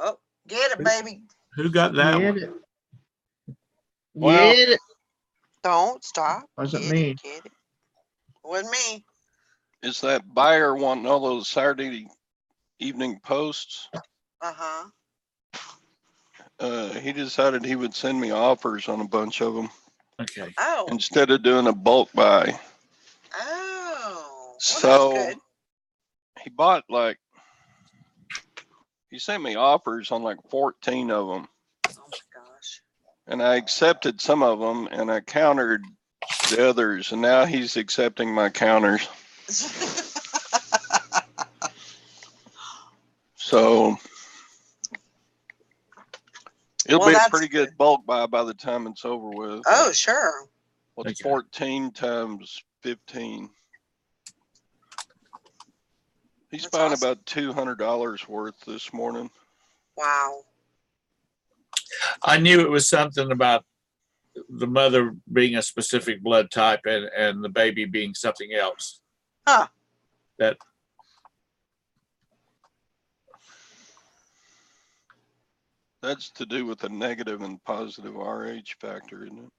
Oh, get it, baby. Who got that one? Get it. Well, Get it. Don't stop. Wasn't Get me. it, get it. Wasn't me. Is that buyer wanting all those Saturday evening posts? Uh-huh. He decided he would send me offers on a bunch of them. Okay. Oh. Instead of doing a bulk buy. Oh. Well, So that's good. he sent me offers on like 14 of them. Oh my gosh. And I accepted some of them and I countered the others. And now he's accepting my counters. So it'll be a pretty good bulk buy by the time it's over with. Oh, sure. What's 14 times 15? He's buying about $200 worth this morning. Wow. I knew it was something about the mother being a specific blood type and the baby being something else. Huh. That's to do with the negative and positive RH factor, isn't it?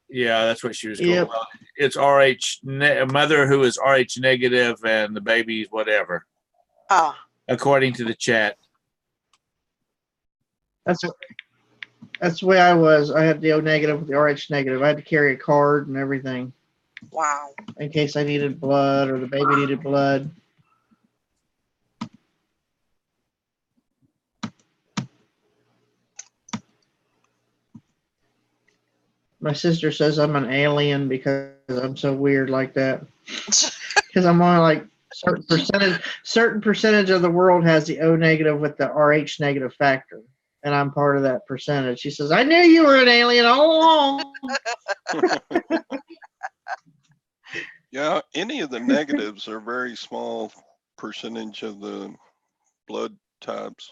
Yeah, that's what she was going. Yep. Well, it's a mother who is RH negative and the baby's whatever. According to the chat. That's the way I was. I had the O negative with the RH negative. I had to carry a card and everything. Wow. In case I needed blood or the baby needed blood. My sister says I'm an alien because I'm so weird like that. Because I'm on like certain percentage of the world has the O negative with the RH negative factor. And I'm part of that percentage. She says, I knew you were an alien all along. Yeah, any of the negatives are very small percentage of the blood types.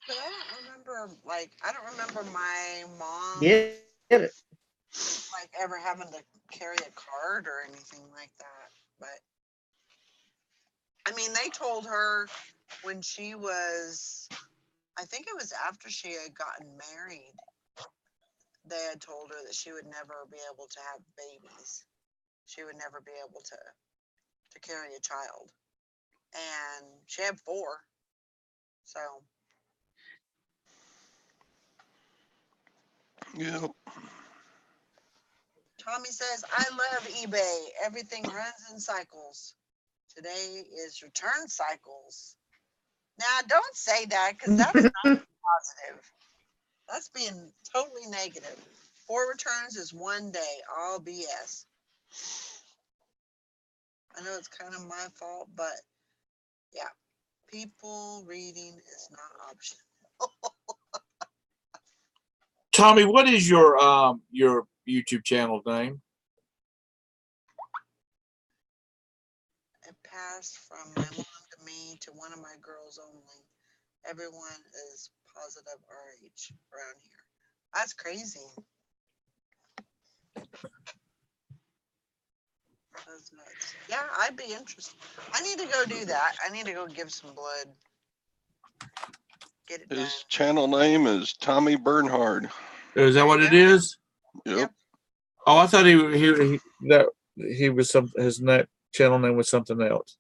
But I don't remember my mom Get it. like ever having to carry a card or anything like that. But I mean, they told her when she was, I think it was after she had gotten married, they had told her that she would never be able to have babies. She would never be able to carry a child. And she had 4. So Yep. Tommy says, I love eBay. Everything runs in cycles. Today is return cycles. Now, don't say that because that's not positive. That's being totally negative. 4 returns is 1 day, all BS. I know it's kind of my fault, but yeah, people reading is not optional. Tommy, what is your YouTube channel name? It passed from my mom to me to one of my girls only. Everyone is positive RH around here. That's crazy. That's nuts. Yeah, I'd be interested. I need to go do that. I need to go give some blood. Get it done. His channel name is Tommy Bernhard. Is that what it is? Yep. Oh, I thought he was his channel name was something else.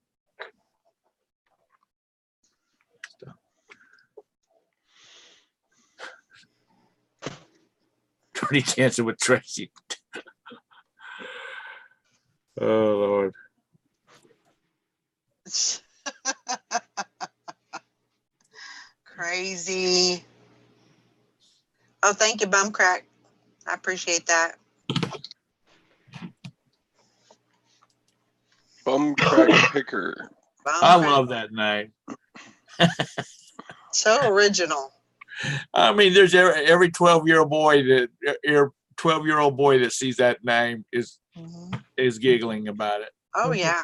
Dirty Dancing with Tracy. Oh Lord. Crazy. Oh, thank you, Bum Crack. I appreciate that. Bum Crack Picker. I love that name. So original. I mean, there's every 12-year-old boy that sees that name is giggling about it. Oh yeah.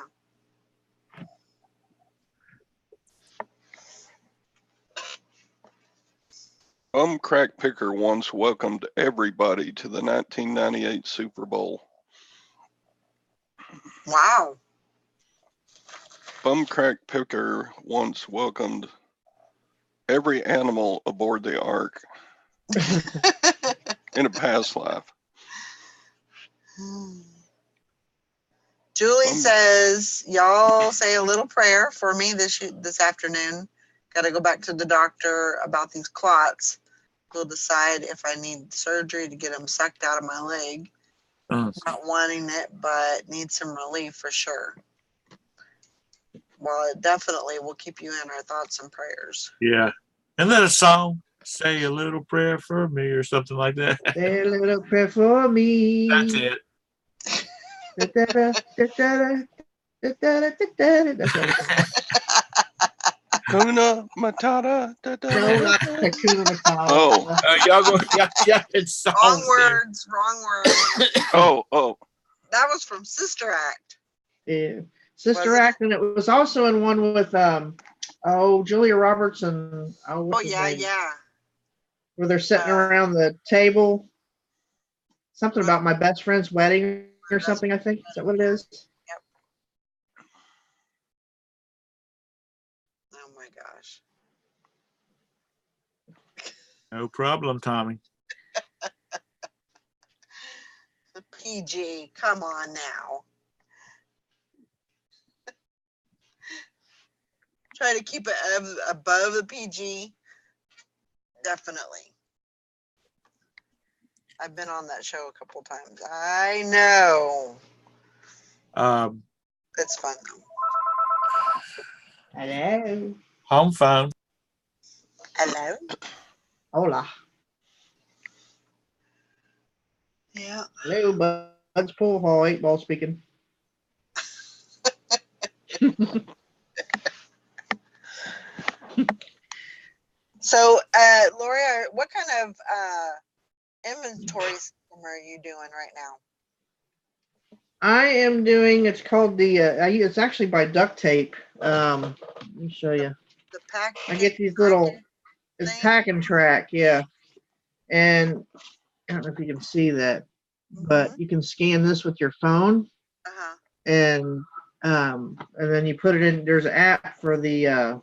Bum Crack Picker once welcomed everybody to the 1998 Super Bowl. Wow. Bum Crack Picker once welcomed every animal aboard the ark in a past life. Julie says, y'all say a little prayer for me this afternoon. Got to go back to the doctor about these clots. We'll decide if I need surgery to get them sucked out of my leg. Not wanting it, but need some relief for sure. Well, it definitely will keep you in our thoughts and prayers. Yeah. And then a song, say a little prayer for me or something like that. Say a little prayer for me. That's it. That's what Hakuna Matata. no, not Hakuna Matata. Oh. Y'all go. Yeah, it's songs. Wrong words. Oh. That was from Sister Act. Yeah. Sister Act, and it was also in one with Julia Roberts and Yeah. Where they're sitting around the table. Something about my best friend's wedding or something, I think. Is that what it is? Yep. Oh my gosh. No problem, Tommy. The PG, come on now. Try to keep it above the PG. Definitely. I've been on that show a couple times. I know. It's fun though. Hello. Home phone. Hello. Hola. Yeah. Hello, Bud's Pool Hall, 8-ball speaking. So, Lori, what kind of inventory system are you doing right now? I am doing, it's called it's actually by duct tape. Let me show you. The pack. I get these little, it's pack and track, yeah. And I don't know if you can see that, but you can scan this with your phone. And then you put it in, there's an app for the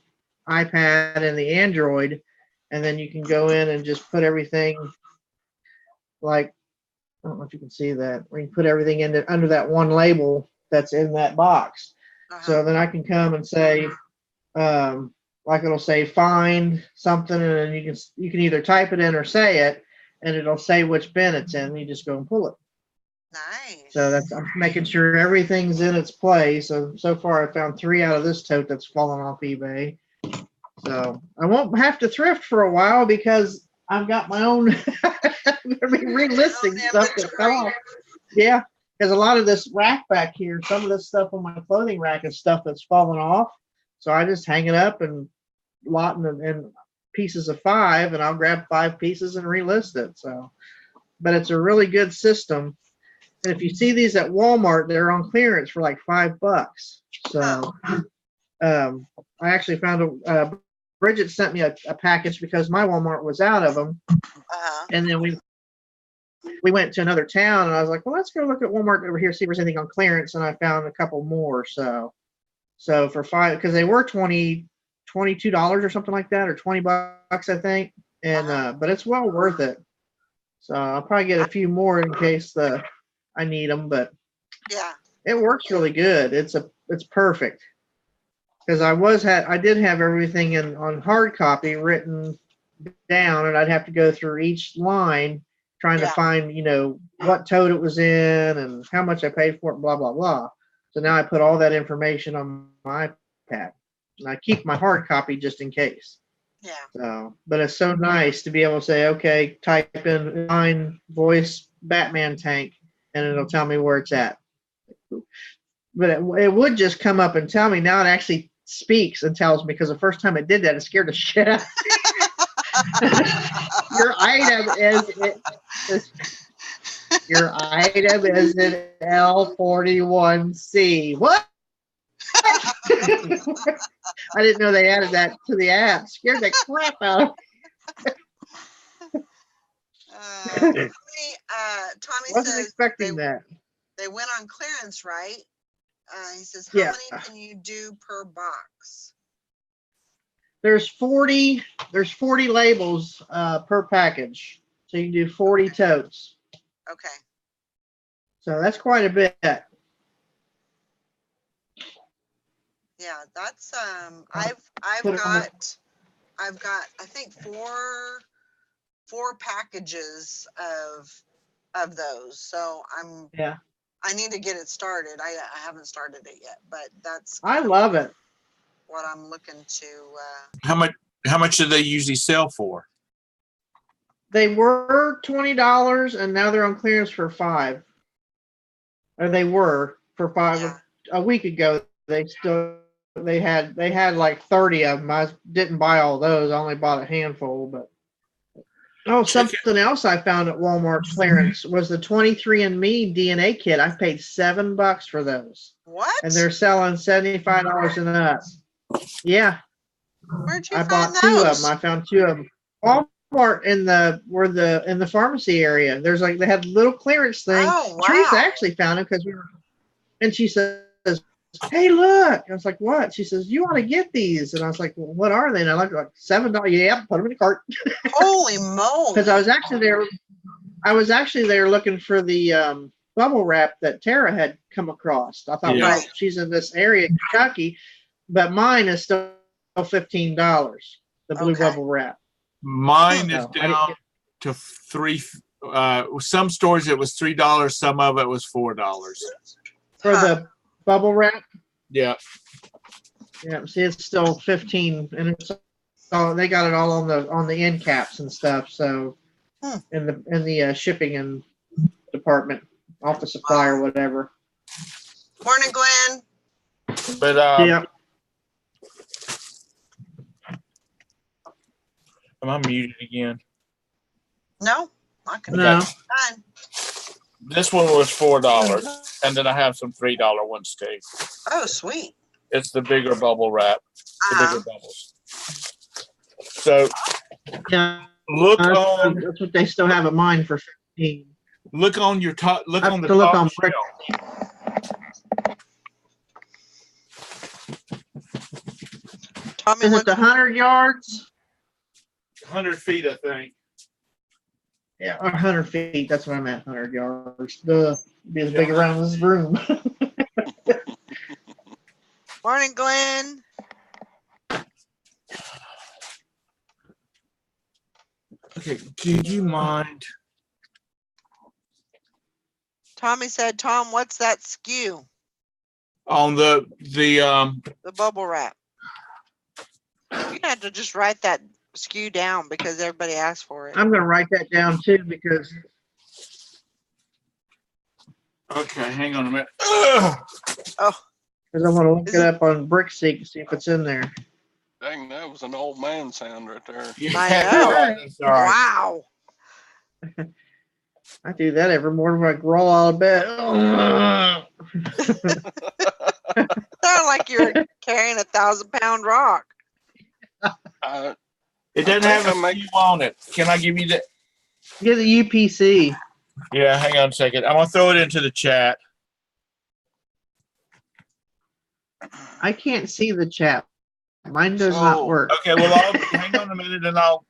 iPad and the Android, and then you can go in and just put everything, like, I don't know if you can see that, where you put everything in under that one label that's in that box. So then I can come and say, like it'll say find something, and then you can either type it in or say it, and it'll say which bin it's in. And you just go and pull it. Nice. So I'm making sure everything's in its place. So far I found 3 out of this tote that's fallen off eBay. So I won't have to thrift for a while because I've got my own. I'm gonna be relisting stuff that fell off. Yeah, because a lot of this rack back here, some of this stuff on my clothing rack is stuff that's fallen off. So I just hang it up and lot in pieces of 5, and I'll grab 5 pieces and relist it. So, but it's a really good system. And if you see these at Walmart, they're on clearance for like $5. So, I actually found Bridget sent me a package because my Walmart was out of them. And then we went to another town, and I was like, well, let's go look at Walmart over here, see if there's anything on clearance. And I found a couple more. So for 5, because they were $22 or something like that, or $20, I think. And but it's well worth it. So I'll probably get a few more in case I need them. But yeah, it works really good. It's perfect. Because I did have everything on hard copy written down, and I'd have to go through each line trying to find, what tote it was in and how much I paid for it, blah, blah, blah. So now I put all that information on my iPad, and I keep my hard copy just in case. Yeah. So, but it's so nice to be able to say, okay, type in line voice Batman tank, and it'll tell me where it's at. But it would just come up and tell me. Now it actually speaks and tells me, because the first time it did that, it scared the shit out of me. Your item is in L41C. What? I didn't know they added that to the app. Scared the crap out of me. Tommy Wasn't says expecting that. they went on clearance, right? He says, how Yeah. many can you do per box? There's 40 labels per package. So you can do 40 totes. Okay. So that's quite a bit. Yeah, that's I've Put it on got I think four packages of those. So I need to get it started. I haven't started it yet, but that's I love it. what I'm looking to How much do they usually sell for? They were $20 and now they're on clearance for $5. Or they were for $5 Yeah. a week ago. They had like 30 of them. I didn't buy all those. I only bought a handful, but something else I found at Walmart clearance was the 23andMe DNA kit. I paid $7 for those. What? And they're selling $75 and up. Yeah. Where'd you I find bought 2 of those? them. I found 2 of them. Walmart in the pharmacy area. There's like they had little clearance thing. Oh, wow. Teresa actually found it because and she says, "Hey, look!" I was like, "What?" She says, "You ought to get these." And I was like, "Well, what are they?" And I looked like $7. Yeah, put them in the cart. Holy moly! Because I was actually there looking for the bubble wrap that Tara had come across. I thought, Yeah. well, she's in this area, in Kentucky, but mine is still $15. The blue Okay. bubble wrap. Mine is No, I didn't down get- to some stores it was $3, some of it was $4. For the bubble wrap. Yeah. Yeah, see, it's still 15, and it's they got it all on the end caps and stuff. So in the shipping and department, off the supply or whatever. Morning, Glenn. But Yeah. am I muted again? No, not gonna No. be fine. This one was $4, and then I have some $3 ones too. Oh, sweet. It's the bigger bubble wrap, the Uh-huh. bigger bubbles. So Yeah, look on that's what they still have in mine for 15. look on your top. Look I on have the to look top on shelf. Tommy, Is what? it the 100 yards? 100 feet, I think. Yeah, or 100 feet. That's what I'm at. 100 yards. Be as big around this room. Morning, Glenn. Okay, could you mind? Tommy said, Tom, what's that skew? On the The bubble wrap. You have to just write that skew down because everybody asked for it. I'm going to write that down too because okay, hang on a minute. Ugh. Oh, I want to look Is it it- up on BrickSeek to see if it's in there. Dang, that was an old man sound right there. Yeah, know. that's all right. wow. I do that every morning when I roll out of bed. Sound like you're carrying 1,000-pound rock. It doesn't I have think a I make- skew on it. Can I give you that? Get the UPC. Yeah, hang on a second. I'm gonna throw it into the chat. I can't see the chat. Mine does not So- work. Okay, well, hang on a minute, and I'll.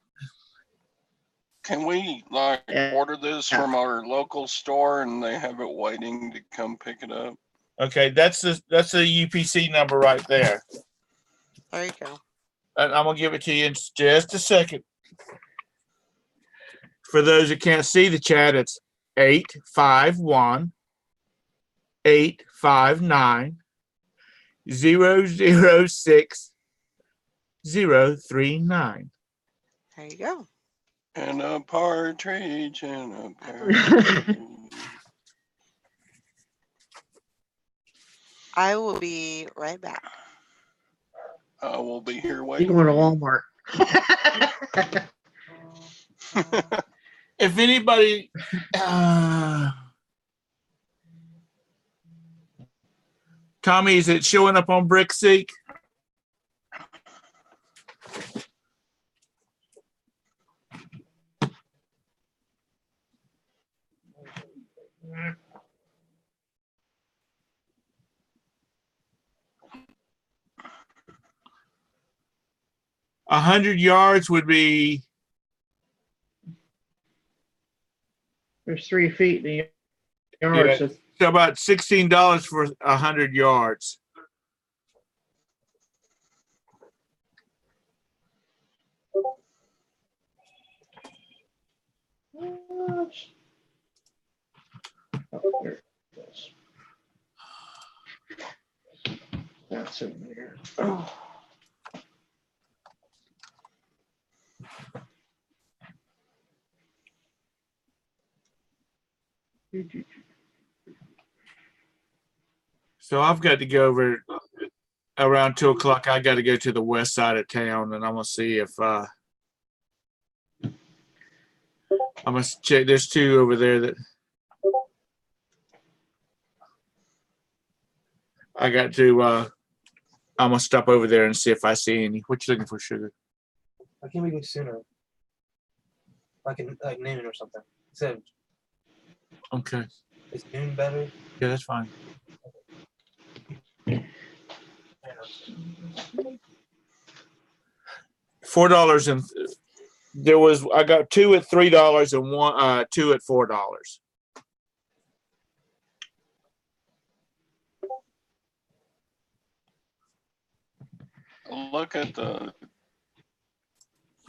Can we like Yeah. order this from our local store and they have it waiting to come pick it up? Okay, that's the UPC number right there, There you go. and I'm gonna give it to you in just a second. For those that can't see the chat, it's 851-859-006-039. There you go. And a partridge in a pear tree. I will be right back. I will be here You're waiting. going to for Walmart. you. If anybody, Tommy, is it showing up on BrickSeek? A 100 yards would be There's 3 feet in the yard. Yeah. So so about $16 for 100 yards. oh, there it is. That's in there. Oh. So I've got to go over around 2 o'clock. I got to go to the west side of town, and I'm gonna see if I must check. There's 2 over there that I got to. I'm gonna stop over there and see if I see any. What you looking for, sugar? Why can't we go sooner? Like noon or something. So Okay, is noon better? yeah, that's fine. $4 and there was I got 2 at $3 and 2 at $4. Look at the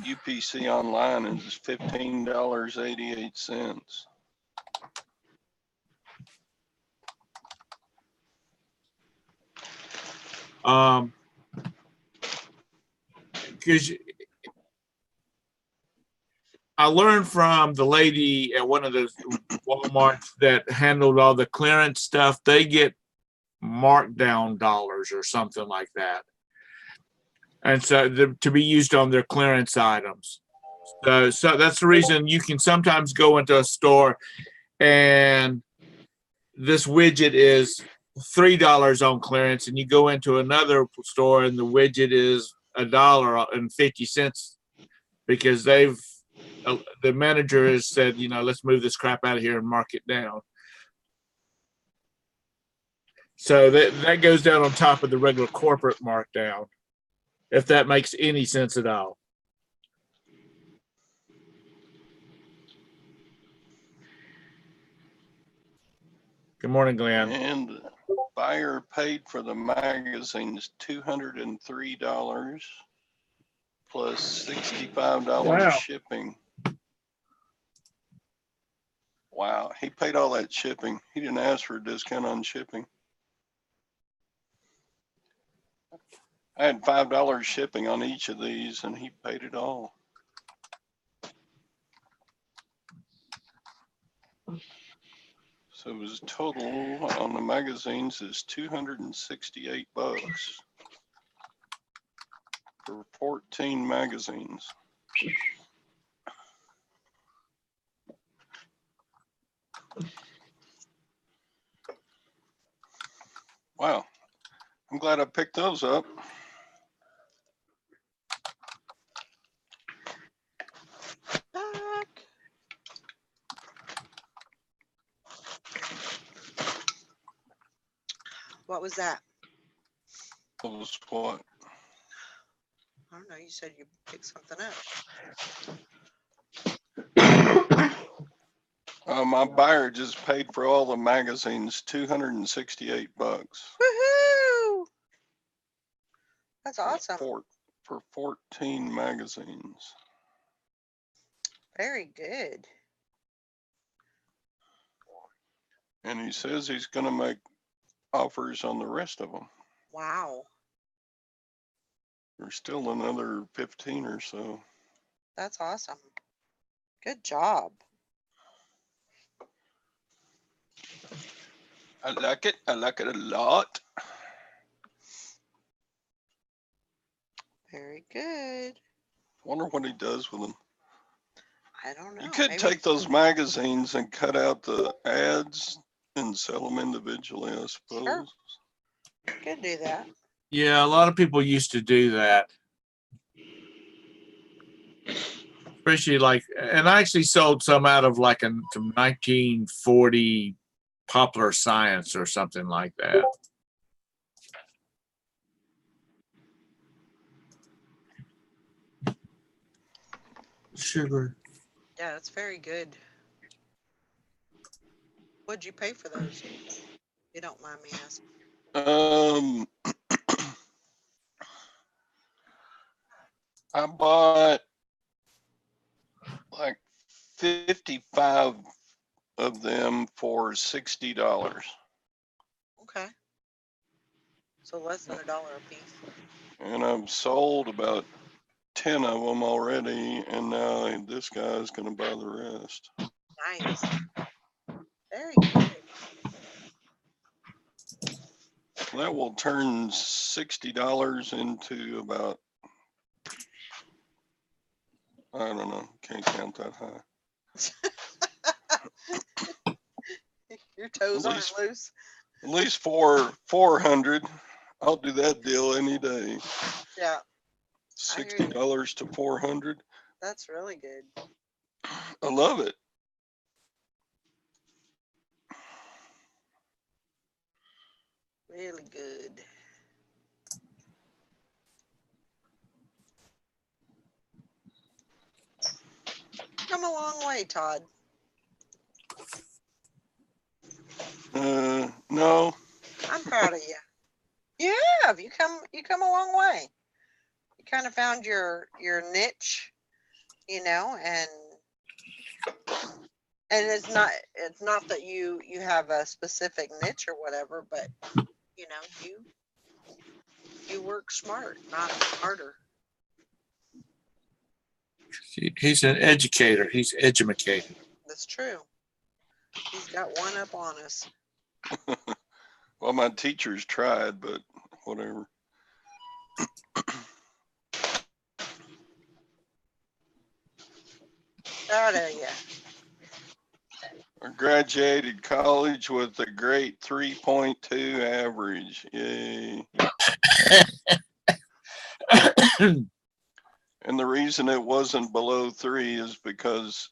UPC online and it's $15.88. Because I learned from the lady at one of the Walmarts that handled all the clearance stuff, they get markdown dollars or something like that. And so to be used on their clearance items. So that's the reason you can sometimes go into a store and this widget is $3 on clearance, and you go into another store and the widget is $1.50 because the manager has said, let's move this crap out of here and mark it down. So that goes down on top of the regular corporate markdown, if that makes any sense at all. Good morning, Glenn. And the buyer paid for the magazines $203 plus $65 Wow. shipping. Wow, he paid all that shipping. He didn't ask for a discount on shipping. I had $5 shipping on each of these, and he paid it all. So it was total on the magazines is $268 for 14 magazines. Wow, I'm glad I picked those up. Back. What was that? Those what? I don't know. You said you picked something up. My buyer just paid for all the magazines, $268 Woohoo! That's awesome. for 14 magazines. Very good. And he says he's going to make offers on the rest of them. Wow. There's still another 15 or so. That's awesome. Good job. I like it. I like it a lot. Very good. Wonder what he does with them. I don't know. You could Maybe. take those magazines and cut out the ads and sell them individually, I suppose. Sure. Could do that. Yeah, a lot of people used to do that. Especially like, and I actually sold some out of like a 1940 Popular Science or something like that. Sugar. Yeah, that's very good. What'd you pay for those? If you don't mind me asking. I bought like 55 of them for $60. Okay. So less than $1 a piece. And I've sold about 10 of them already, and now this guy's going to buy the rest. Nice. Very good. That will turn $60 into about, I don't know, can't count that high. Your toes At aren't least- loose. At least 400. I'll do that deal any day. Yeah, I hear you. $60 to 400. That's really good. I love it. Really good. Come a long way, Todd. No, I'm proud of you. You have. You come a long way. You kind of found your niche, you know, and it's not that you have a specific niche or whatever, but you know, you work smart, not harder. He's an educator. He's educated. That's true. He's got one up on us. well, my teachers tried, but whatever. Proud of you. I graduated college with a great 3.2 average. Yay. And the reason it wasn't below 3 is because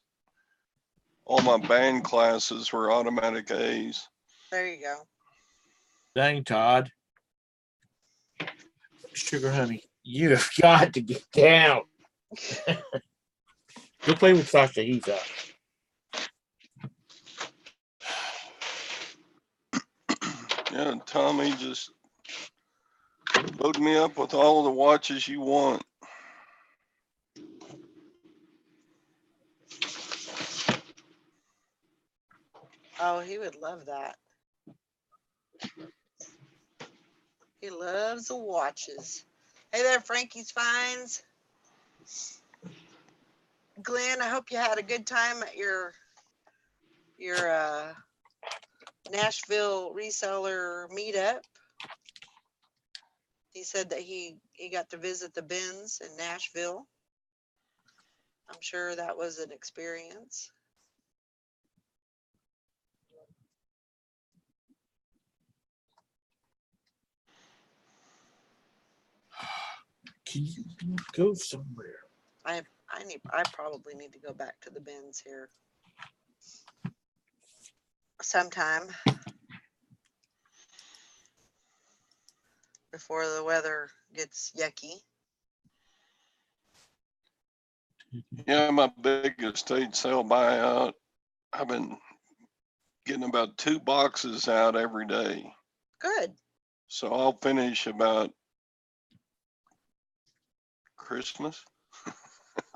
all my band classes were automatic A's. There you go. Dang, Todd. Sugar honey, you have got to get down. Go play with Sasha. He's up. Yeah, Tommy, just load me up with all the watches you want. Oh, he would love that. He loves the watches. Hey there, Frankie's Finds. Glenn, I hope you had a good time at your Nashville reseller meetup. He said that he got to visit the bins in Nashville. I'm sure that was an experience. Can you go somewhere? I probably need to go back to the bins here sometime before the weather gets yucky. Yeah, my big estate sale buyout. I've been getting about 2 boxes out every day. Good. So I'll finish about Christmas.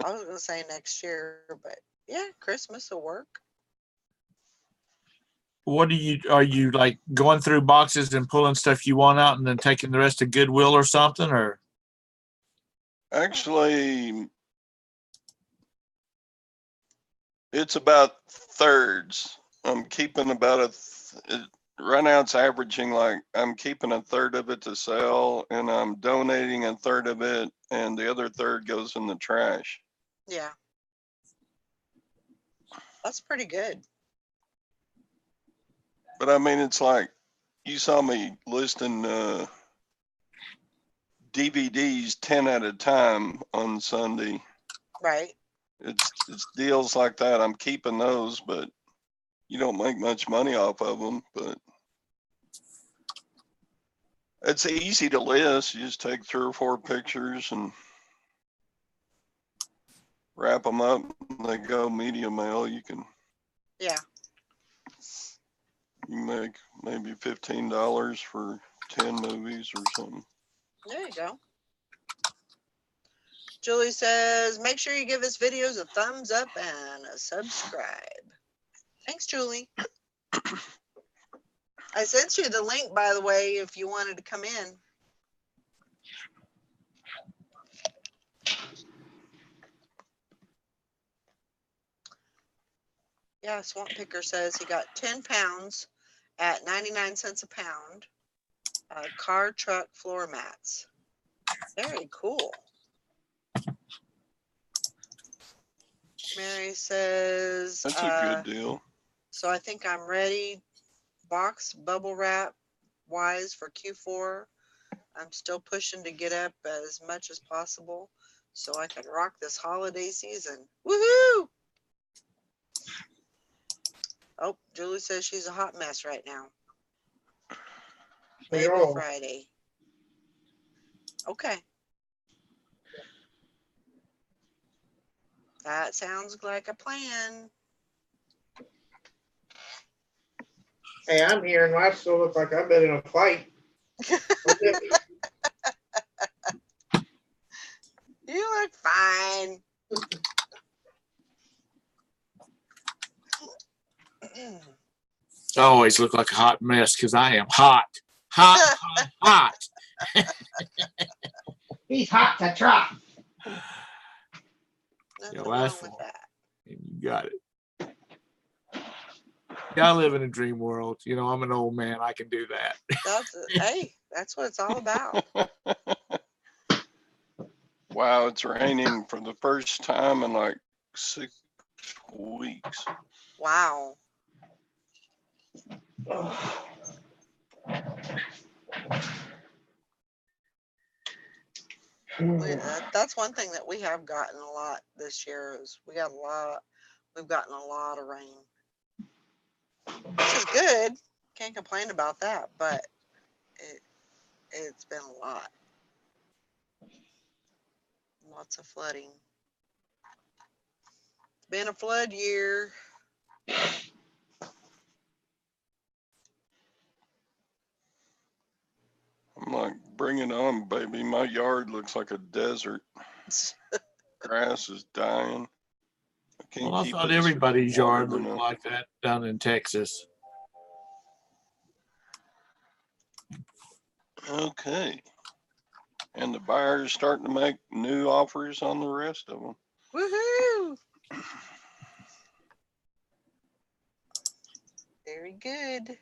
I was gonna say next year, but yeah, Christmas will work. What are you like going through boxes and pulling stuff you want out and then taking the rest to Goodwill or something, or? Actually, it's about thirds. I'm keeping about right now it's averaging like I'm keeping a third of it to sell and I'm donating a third of it and the other third goes in the trash. Yeah. That's pretty good. But I mean, it's like you saw me listing DVDs 10 at a time on Sunday. Right. It's deals like that. I'm keeping those, but you don't make much money off of them. But it's easy to list. You just take 3 or 4 pictures and wrap them up. They go media mail. You can Yeah. make maybe $15 for 10 movies or something. There you go. Julie says, make sure you give us videos a thumbs up and a subscribe. Thanks, Julie. I sent you the link, by the way, if you wanted to come in. Yeah, Swamp Picker says he got 10 pounds at 99 cents a pound. Car, truck, floor mats. Very cool. Mary says, That's a good deal. so I think I'm ready. Box bubble wrap wise for Q4. I'm still pushing to get up as much as possible so I can rock this holiday season. Woohoo! Oh, Julie says she's a hot mess right now. Maybe You're all- Friday. Okay. That sounds like a plan. Hey, I'm here and I still look like I've been in a fight. You look fine. I always look like a hot mess because I am hot. Hot, hot, hot. He's hot to trot. Nothing Yeah, wrong last with fall. that. You got it. Yeah, I live in a dream world. You know, I'm an old man. I can do that. Hey, that's what it's all about. Wow, it's raining for the first time in like 6 weeks. Wow. That's one thing that we have gotten a lot this year is we've gotten a lot of rain. Which is good. Can't complain about that, but it's been a lot. Lots of flooding. It's been a flood year. I'm like, bring it on, baby. My yard looks like a desert. Grass is dying. I can't Well, I keep thought it everybody's yard watered looked enough. like that down in Texas. Okay. And the buyer's starting to make new offers on the rest of them. Woohoo! Very good.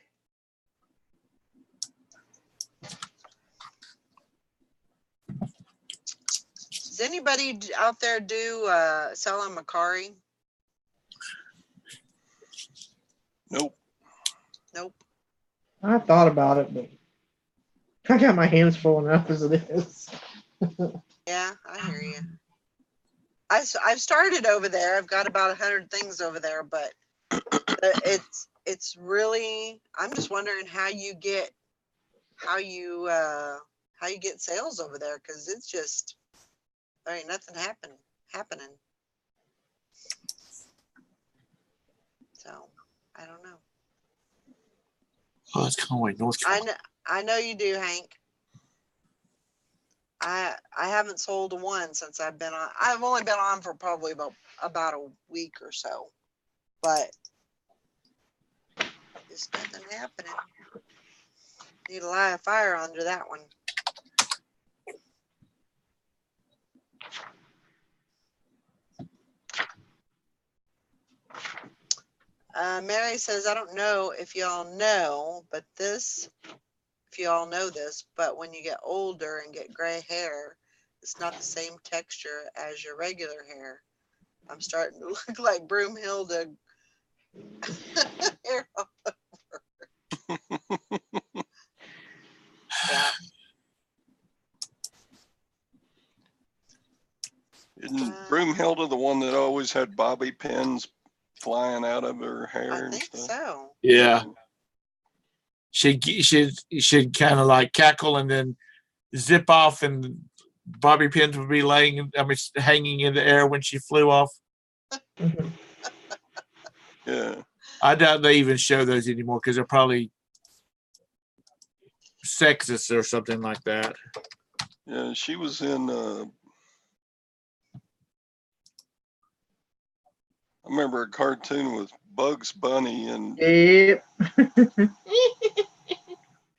Does anybody out there do sell on Macari? Nope. Nope. I thought about it, but I got my hands full enough as it is. Yeah, I hear you. I've started over there. I've got about 100 things over there, but it's really. I'm just wondering how you get sales over there, because it's just there ain't nothing happening. So I don't know. Oh, it's Conway, North Carolina. I know you do, Hank. I haven't sold a one since I've been on. I've only been on for probably about a week or so, but there's nothing happening. Need to light a fire under that one. Mary says, I don't know if y'all know, but if y'all know this, but when you get older and get gray hair, it's not the same texture as your regular hair. I'm starting to look like Broomhilda. Hair all over. Yeah. Isn't Broomhilda the one that always had bobby pins flying out of her hair I and think stuff? so. Yeah. She'd kind of like cackle and then zip off, and bobby pins would be hanging in the air when she flew off. Yeah. I doubt they even show those anymore because they're probably sexist or something like that. Yeah, she was in I remember a cartoon with Bugs Bunny, and Yep.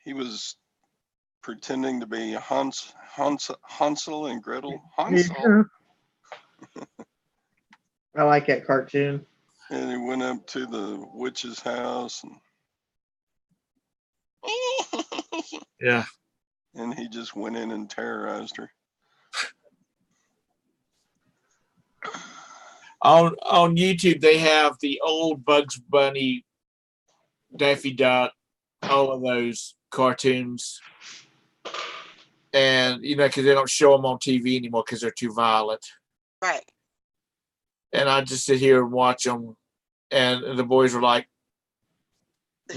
he was pretending to be Hansel and Gretel. Hansel. Yeah. I like that cartoon. And he went up to the witch's house Yeah. and he just went in and terrorized her. On YouTube, they have the old Bugs Bunny, Daffy Duck, all of those cartoons. And, because they don't show them on TV anymore because they're too violent. Right. And I just sit here and watch them. And the boys were like,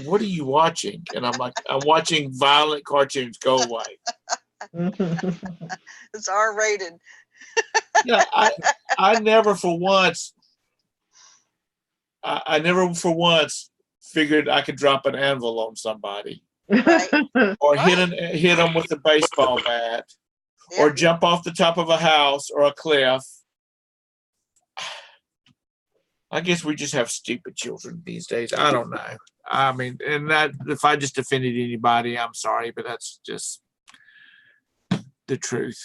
what are you watching? And I'm like, I'm watching violent cartoons. Go away. It's R-rated. Yeah, I never for once figured I could drop an anvil on somebody, Right. or Right. hit them with a baseball bat, or Yep. jump off the top of a house or a cliff. I guess we just have stupid children these days. I don't know. I mean, and that if I just offended anybody, I'm sorry, but that's just the truth.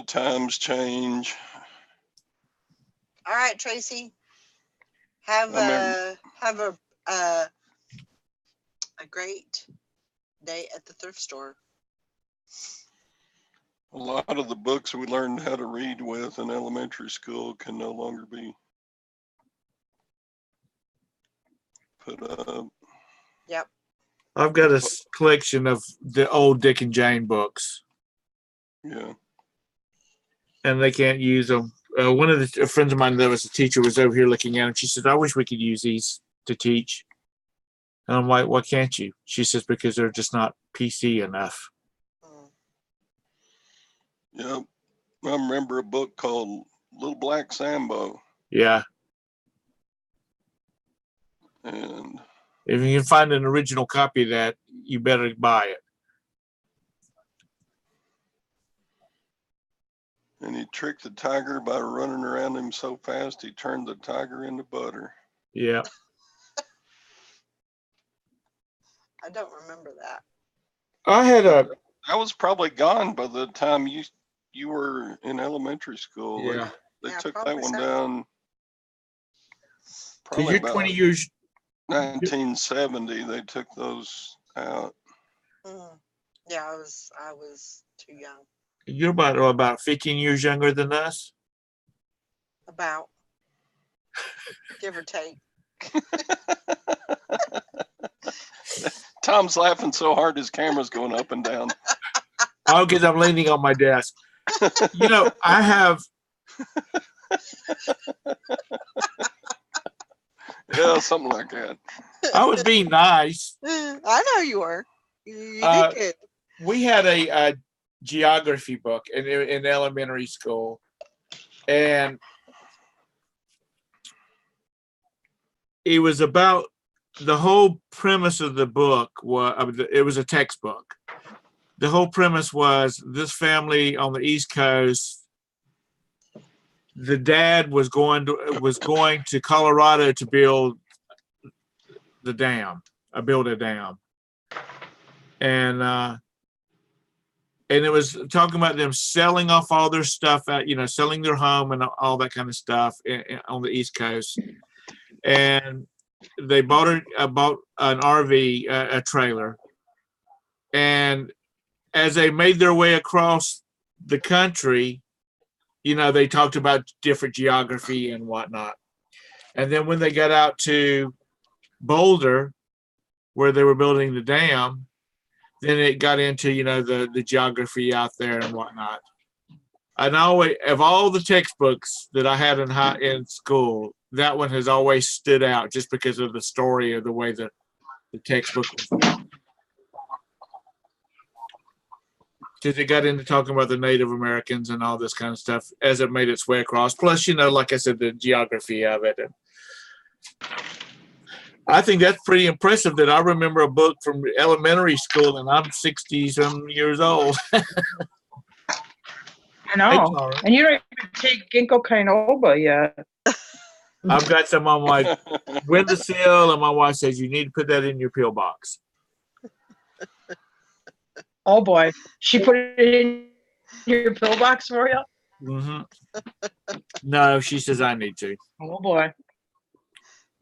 Times change. All right, Tracy. Have I a great day at the thrift store. A lot of the books we learned how to read with in elementary school can no longer be put up. Yep. I've got a collection of the old Dick and Jane books, Yeah. and they can't use them. One of the friends of mine that was a teacher was over here looking at them. She said, I wish we could use these to teach. And I'm like, why can't you? She says, because they're just not PC enough. Yep. I remember a book called Little Black Sambo. Yeah. And if you can find an original copy of that, you better buy it. And he tricked the tiger by running around him so fast he turned the tiger into butter. Yeah. I don't remember that. I had a I was probably gone by the time you were in elementary school. yeah. They Yeah, took that probably one so. down Because probably you're about 20 years. 1970. They took those out. Mm. Yeah, I was too young. You're about 15 years younger than us. About, give or take. Tom's laughing so hard his camera's going up and down. Oh, because I'm leaning on my desk. You know, I have. Yeah, something like that. I was being nice. I know you were. You Uh, did good. We had a geography book in elementary school, and it was about the whole premise of the book was it was a textbook. The whole premise was this family on the East Coast. The dad was going to Colorado to build the dam, build a dam, and it was talking about them selling off all their stuff out, selling their home and all that kind of stuff on the East Coast. And they bought an RV, a trailer, and as they made their way across the country, they talked about different geography and whatnot. And then when they got out to Boulder, where they were building the dam, then it got into, the geography out there and whatnot. And always, of all the textbooks that I had in school, that one has always stood out just because of the story or the way the textbook was written. Because it got into talking about the Native Americans and all this kind of stuff as it made its way across. Plus, like I said, the geography of it. And I think that's pretty impressive that I remember a book from elementary school and I'm 60-some years old. I know. And you don't even take ginkgo biloba yet. I've got some on my windowsill, and my wife says you need to put that in your pillbox. Oh boy, she put it in your pillbox for you? Mm-hmm. No, she says I need to. Oh boy.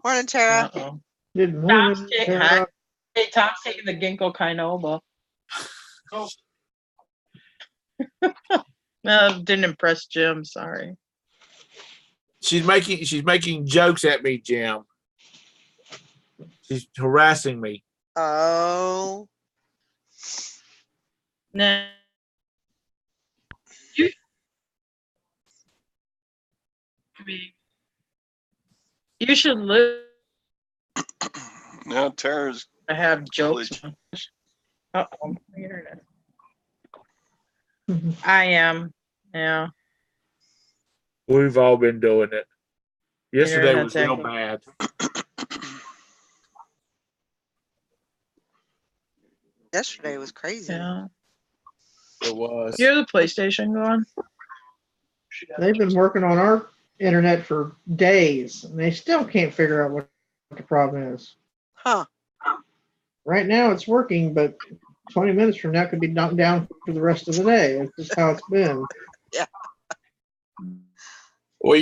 Morning, Tara. Uh-oh. Good morning. Tara. Hey, Tom's taking the ginkgo biloba. No, didn't impress Jim. Sorry. She's making jokes at me, Jim. She's harassing me. Oh. No. You should live. Now Tara's I have jokes. glitch. Uh-oh. The internet. I am. Yeah. We've all been doing it. Yesterday was real Internet's bad. Yesterday was crazy. Yeah. It was. You have the PlayStation going? They've been working on our internet for days, and they still can't figure out what the problem is. Huh. Right now it's working, but 20 minutes from now it could be knocked down for the rest of the day. It's just how it's been. Yeah. Well,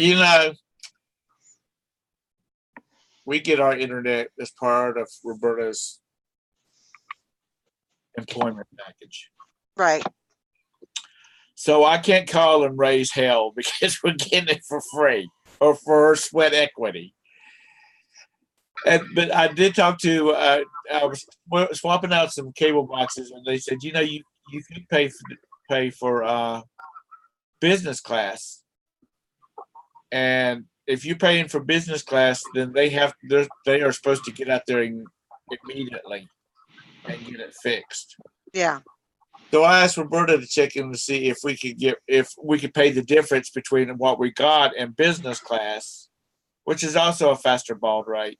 we get our internet as part of Roberta's employment package. Right. So I can't call and raise hell because we're getting it for free or for sweat equity. But I did talk to, I was swapping out some cable boxes, and they said, you could pay for business class. And if you're paying for business class, then they are supposed to get out there immediately and get it fixed. Yeah. So I asked Roberta to check in to see if we could pay the difference between what we got and business class, which is also a faster baud rate.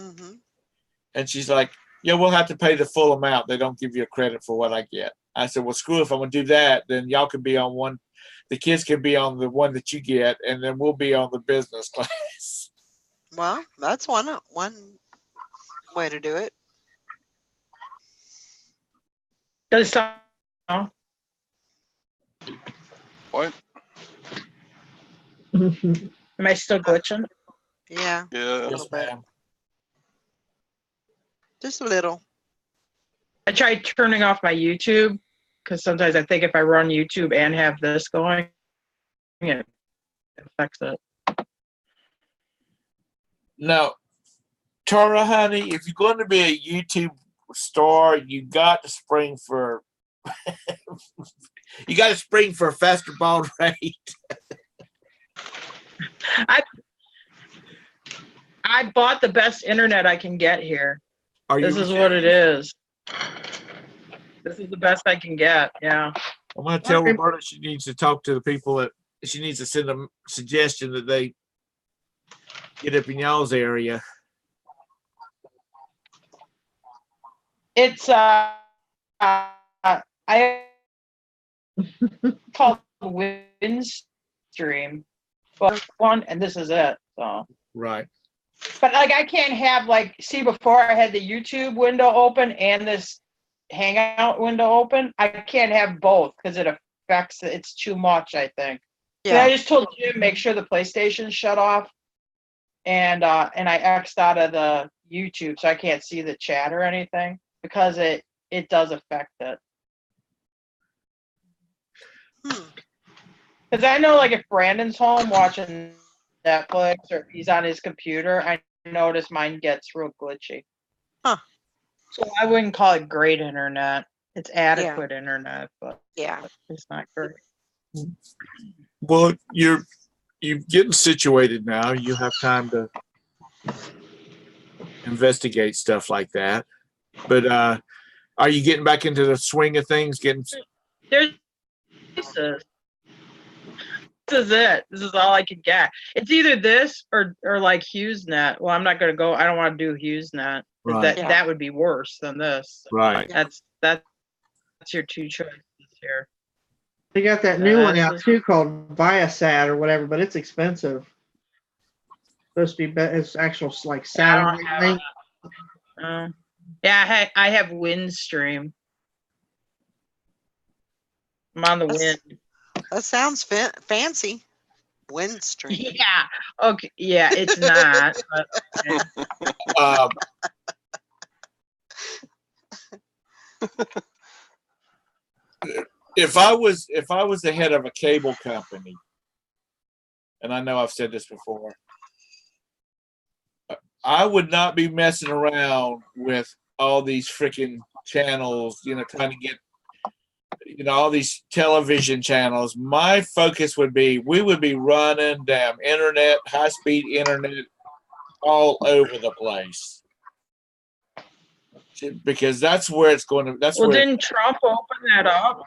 Mm-hmm. And she's like, yeah, we'll have to pay the full amount. They don't give you a credit for what I get. I said, well, screw, if I'm going to do that, then y'all can be on one. The kids can be on the one that you get, and then we'll be on the business class. Well, that's one way to do it. Does it sound? What? Am I still glitching? Yeah, Yeah. Yes, ma'am. just a little. I tried turning off my YouTube because sometimes I think if I run YouTube and have this going, it affects it. Now, Tara, honey, if you're going to be a YouTube star, you got to spring for you got to spring for a faster baud rate. I bought the best internet I can get here. Are This you is what it serious? is. This is the best I can get. Yeah. I'm going to tell Roberta she needs to talk to the people that she needs to send a suggestion that they get up in y'all's area. It's I called Windstream, but one, and this is it. So. Right. But like I can't have like see before I had the YouTube window open and this hangout window open. I can't have both because it affects it. It's too much, I think. Yeah. I just told Jim make sure the PlayStation's shut off and I X'd out of the YouTube so I can't see the chat or anything because it does affect it. Because I know like if Brandon's home watching Netflix or if he's on his computer, I notice mine gets real glitchy. Huh. So I wouldn't call it great internet. It's adequate internet, but Yeah. it's not great. Well, you're getting situated now. You have time to investigate stuff like that. But are you getting back into the swing of things? There's this is it. This is all I could get. It's either this or like HughesNet. Well, I'm not gonna go. I don't want to do HughesNet. Right. That would be worse than this. Right. That's your two choices here. They got that new one out too called Viasat or whatever, but it's expensive. Supposed to be it's actual like satellite link. Yeah, I have Windstream. I'm on the wind. That sounds fancy. Windstream. Yeah. Okay. Yeah, it's not. But, if I was the head of a cable company, and I know I've said this before, I would not be messing around with all these freaking channels, trying to get, all these television channels. My focus would be, we would be running damn internet, high-speed internet all over the place. Because that's where it's going to, didn't Trump open that up?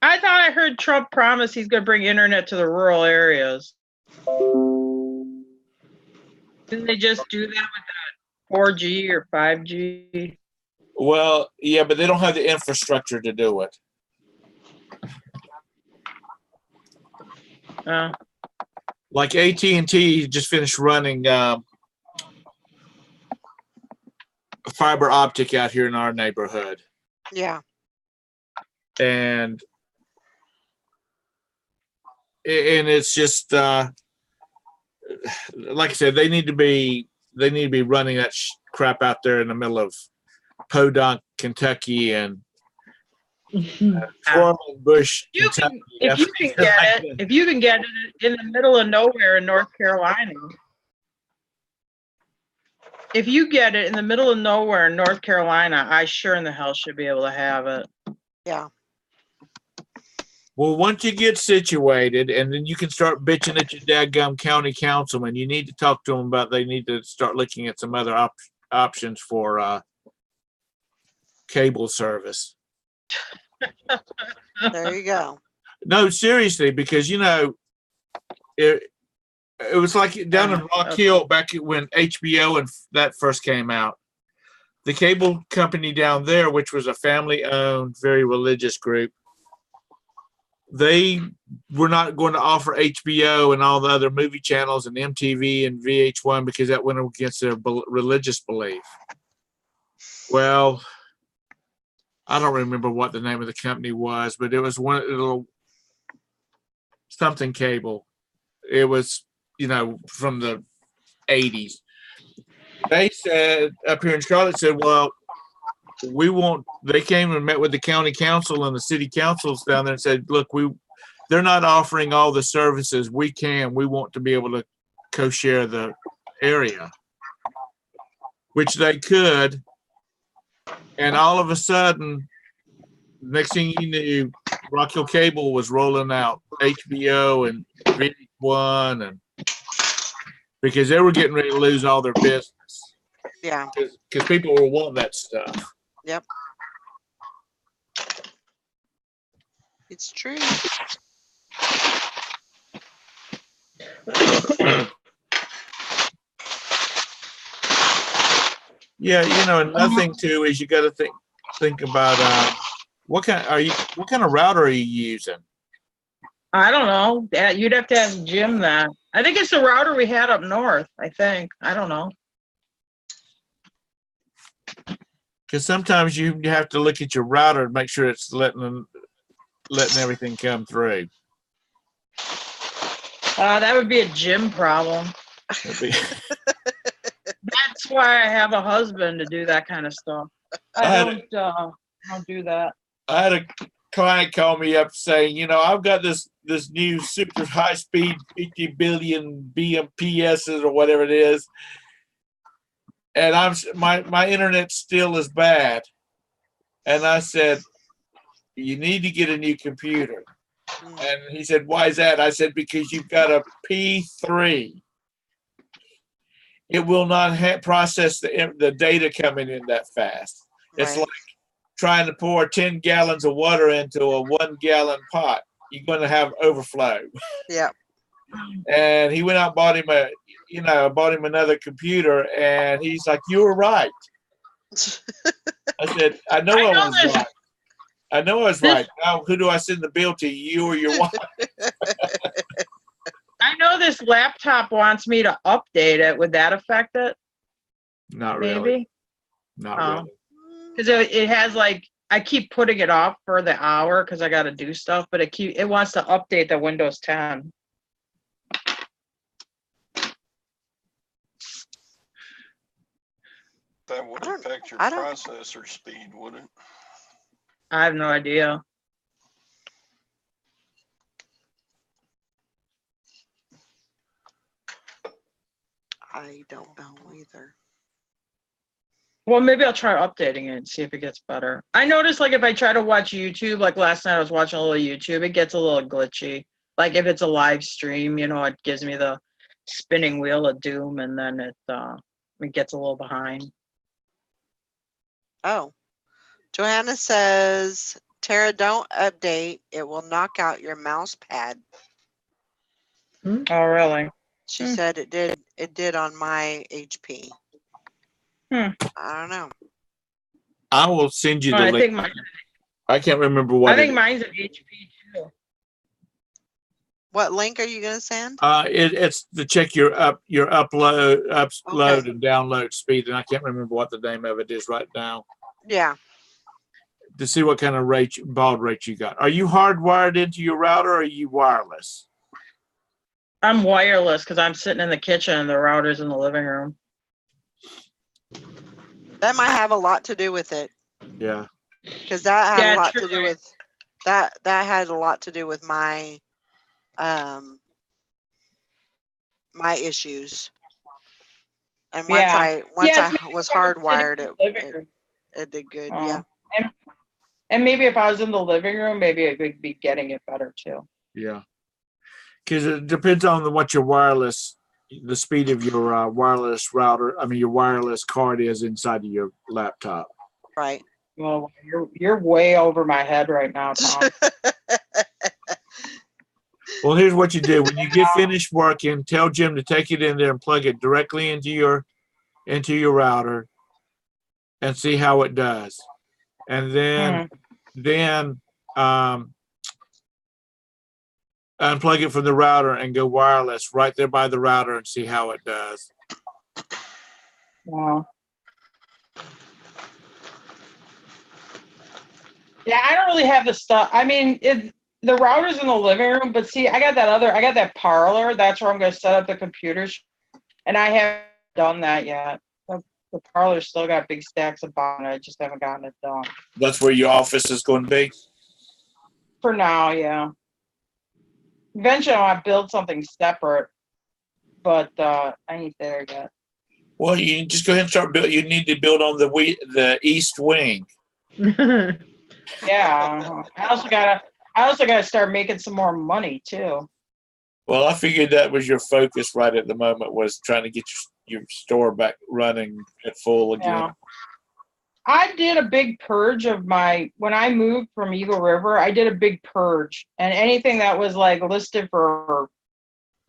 I thought I heard Trump promise he's going to bring internet to the rural areas. Didn't they just do that with that 4G or 5G? Well, yeah, but they don't have the infrastructure to do it. Like AT&T just finished running fiber optic out here in our neighborhood. Yeah. And it's just like I said, they need to be running that crap out there in the middle of Podunk, Kentucky, and Bush. If you can get it, if you can get it in the middle of nowhere in North Carolina. If you get it in the middle of nowhere in North Carolina, I sure in the hell should be able to have it. Yeah. Well, once you get situated, and then you can start bitching at your dadgum county councilman, you need to talk to them about they need to start looking at some other options for cable service. There you go. No, seriously, because it was like down in Rock Hill back when HBO and that first came out. The cable company down there, which was a family-owned, very religious group, they were not going to offer HBO and all the other movie channels and MTV and VH1 because that went against their religious belief. Well, I don't remember what the name of the company was, but it was one little something cable. It was, from the 80s. They said up here in Charlotte said, well, they came and met with the county council and the city councils down there and said, look, they're not offering all the services we want to be able to co-share the area, which they could. And all of a sudden, next thing you knew, Rock Hill Cable was rolling out HBO and VH1, and because they were getting ready to lose all their business. Yeah. Because people were wanting that stuff. Yep. It's true. Yeah, another thing too is you got to think about what kind of router are you using? I don't know. You'd have to ask Jim that. I think it's the router we had up north. I think. I don't know. Because sometimes you have to look at your router and make sure it's letting everything come through. That would be a Jim problem. That's why I have a husband to do that kind of stuff. I don't do that. I had a client call me up saying, I've got this new super high speed 50 billion BMPSs or whatever it is, and my internet still is bad. And I said, you need to get a new computer. And he said, why is that? I said, because you've got a P3. It will not process the data coming in that fast. It's Right. like trying to pour 10 gallons of water into a 1 gallon pot. You're going to have overflow. Yeah. And he went out and bought him another computer, and he's like, you were right. I said, I know I was right. I know I was right. Now, who do I send the bill to, you or your wife? I know this laptop wants me to update it. Would that affect it? Not Maybe? really. Not really. Because it has I keep putting it off for the hour because I got to do stuff, but it wants to update the Windows 10. That would affect your I don't- processor speed, would it? I have no idea. I don't know either. Well, maybe I'll try updating it and see if it gets better. I noticed if I try to watch YouTube, like last night I was watching a little YouTube, it gets a little glitchy. Like if it's a live stream, it gives me the spinning wheel of doom, and then it gets a little behind. Oh. Johanna says, Tara, don't update. It will knock out your mouse pad. Oh, really? She said it did. It did on my HP. I don't know. I will send you the link. I can't remember what. I think mine's an HP too. What link are you gonna send? It's to check your upload Okay. and download speed, and I can't remember what the name of it is right now. Yeah. To see what kind of baud rate you got. Are you hardwired into your router, or are you wireless? I'm wireless because I'm sitting in the kitchen and the router's in the living room. That might have a lot to do with it. Yeah. Because that had a lot true. to do with that had a lot to do with my my issues. And once I was hardwired, it did good. Yeah. And maybe if I was in the living room, maybe I would be getting it better too. Yeah. Because it depends on the speed of your wireless router. I mean, your wireless card is inside of your laptop. Right. Well, you're way over my head right now, Tom. Well, here's what you do. When you get finished working, tell Jim to take it in there and plug it directly into your router and see how it does. And then unplug it from the router and go wireless right there by the router and see how it does. Wow. Yeah, I don't really have the stuff. I mean, the router's in the living room, but see, I got that parlor. That's where I'm going to set up the computers, and I haven't done that yet. The parlor's still got big stacks of bond. I just haven't gotten it done. That's where your office is going to be. For now, yeah. Eventually, I want to build something separate, but I ain't there yet. Well, you just go ahead and start building. You need to build on the east wing. Yeah, I also gotta start making some more money too. Well, I figured that was your focus right at the moment, was trying to get your store back running at full again. Yeah. I did a big purge of when I moved from Eagle River, I did a big purge, and anything that was like listed for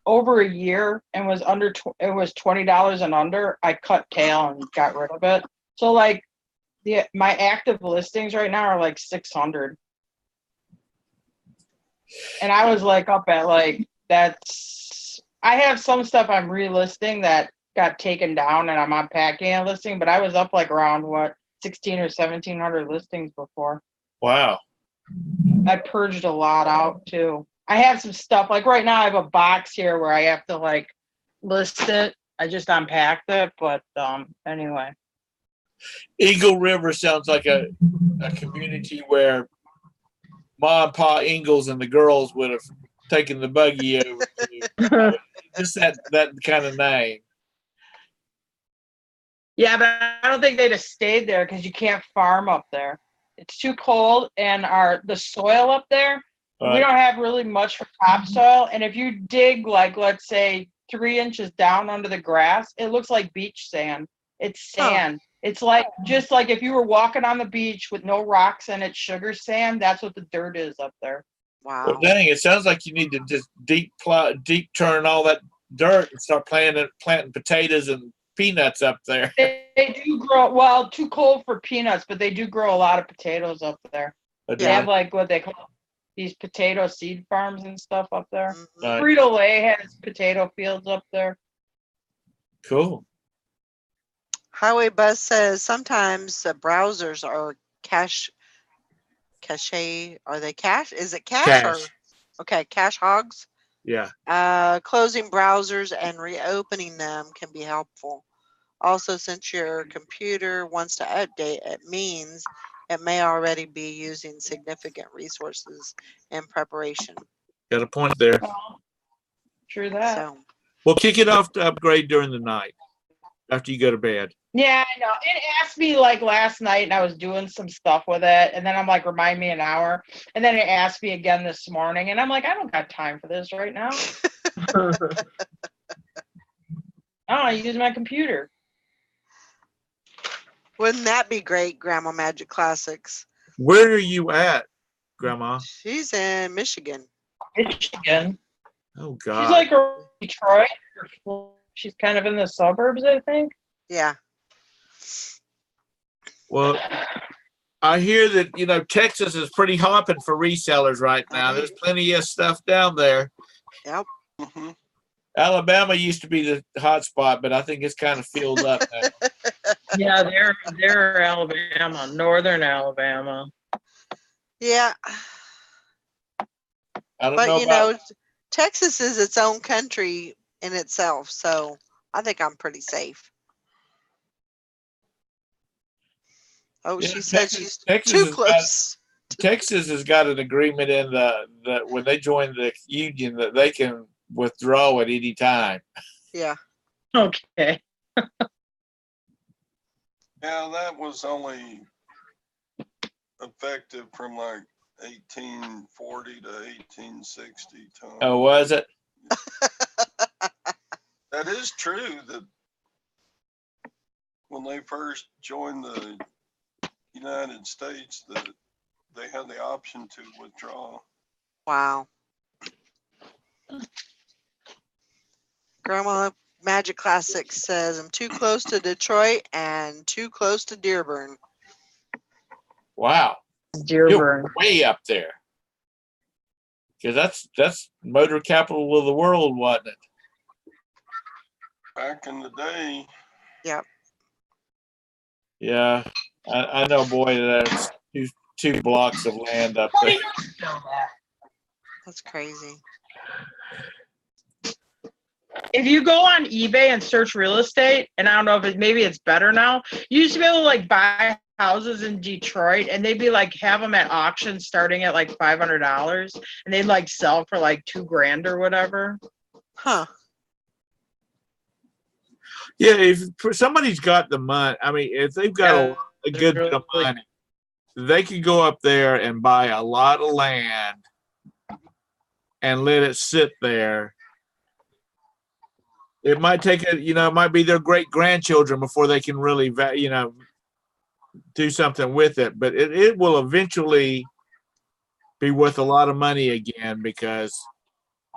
over a year and was it was $20 and under, I cut tail and got rid of it. So like my active listings right now are like 600. And I was like up at like, I have some stuff I'm relisting that got taken down and I'm unpacking a listing, but I was up like around 16 or 1700 listings before. Wow. I purged a lot out too. I have some stuff like right now I have a box here where I have to like list it. I just unpacked it, but anyway. Eagle River sounds like a community where Ma and Pa Ingalls and the girls would have taken the buggy over to. Just that kind of name. Yeah, but I don't think they'd have stayed there because you can't farm up there. It's too cold, and the soil up there, we don't have really much for topsoil. And if you dig like, let's say 3 inches down under the grass, it looks like beach sand. It's sand. It's like just like if you were walking on the beach with no rocks and it's sugar sand. That's what the dirt is up there. Wow. Well, dang, it sounds like you need to just deep turn all that dirt and start planting potatoes and peanuts up there. They do grow, well, too cold for peanuts, but they do grow a lot of potatoes up there. They have like what they call these potato seed farms and stuff up there. Mhm. Frito-Lay has potato fields up there. Cool. Highway Bus says sometimes the browsers are cache. Are they cache? Is it cache or? Okay, cache hogs. Yeah. Closing browsers and reopening them can be helpful. Also, since your computer wants to update, it means it may already be using significant resources in preparation. Got a point there. Well, true that. So, We'll kick it off to upgrade during the night after you go to bed. Yeah, I know. It asked me like last night and I was doing some stuff with it. And then I'm like, remind me an hour. And then it asked me again this morning. And I'm like, I don't got time for this right now. I use my computer. wouldn't that be great, Grandma Magic Classics? Where are you at, Grandma? She's in Michigan. Michigan. Oh, God. She's like a Detroit. She's kind of in the suburbs, I think. Yeah. Well, I hear that, Texas is pretty hopping for resellers right now. There's plenty of stuff down there. Yep. Mm-hmm. Alabama used to be the hot spot, but I think it's kind of filled up now. Yeah, they're Alabama, northern Alabama. Yeah. I don't But know about, Texas is its own country in itself, so I think I'm pretty safe. Oh, Yeah, she said Texas she's too close. Texas has got an agreement in the when they join the union that they can withdraw at any time. Yeah. Okay. Yeah, that was only effective from like 1840 to 1860. Tom. Oh, was it? That is true that when they first joined the United States, that they had the option to withdraw. Wow. Grandma Magic Classics says I'm too close to Detroit and too close to Dearborn. Wow. Dearborn. You're way up there. Because that's motor capital of the world, wasn't it? Back in the day. Yep. Yeah. I know, boy, that's 2 blocks of land up there. That's crazy. If you go on eBay and search real estate, and I don't know if maybe it's better now, you used to be able to like buy houses in Detroit and they'd be like have them at auction starting at like $500 and they'd like sell for like $2,000 or whatever. Huh. Yeah, if somebody's got the money, I mean, if they've got a good bit of money, they could go up there and buy a lot of land and let it sit there. It might take it might be their great grandchildren before they can really, do something with it. But it will eventually be worth a lot of money again because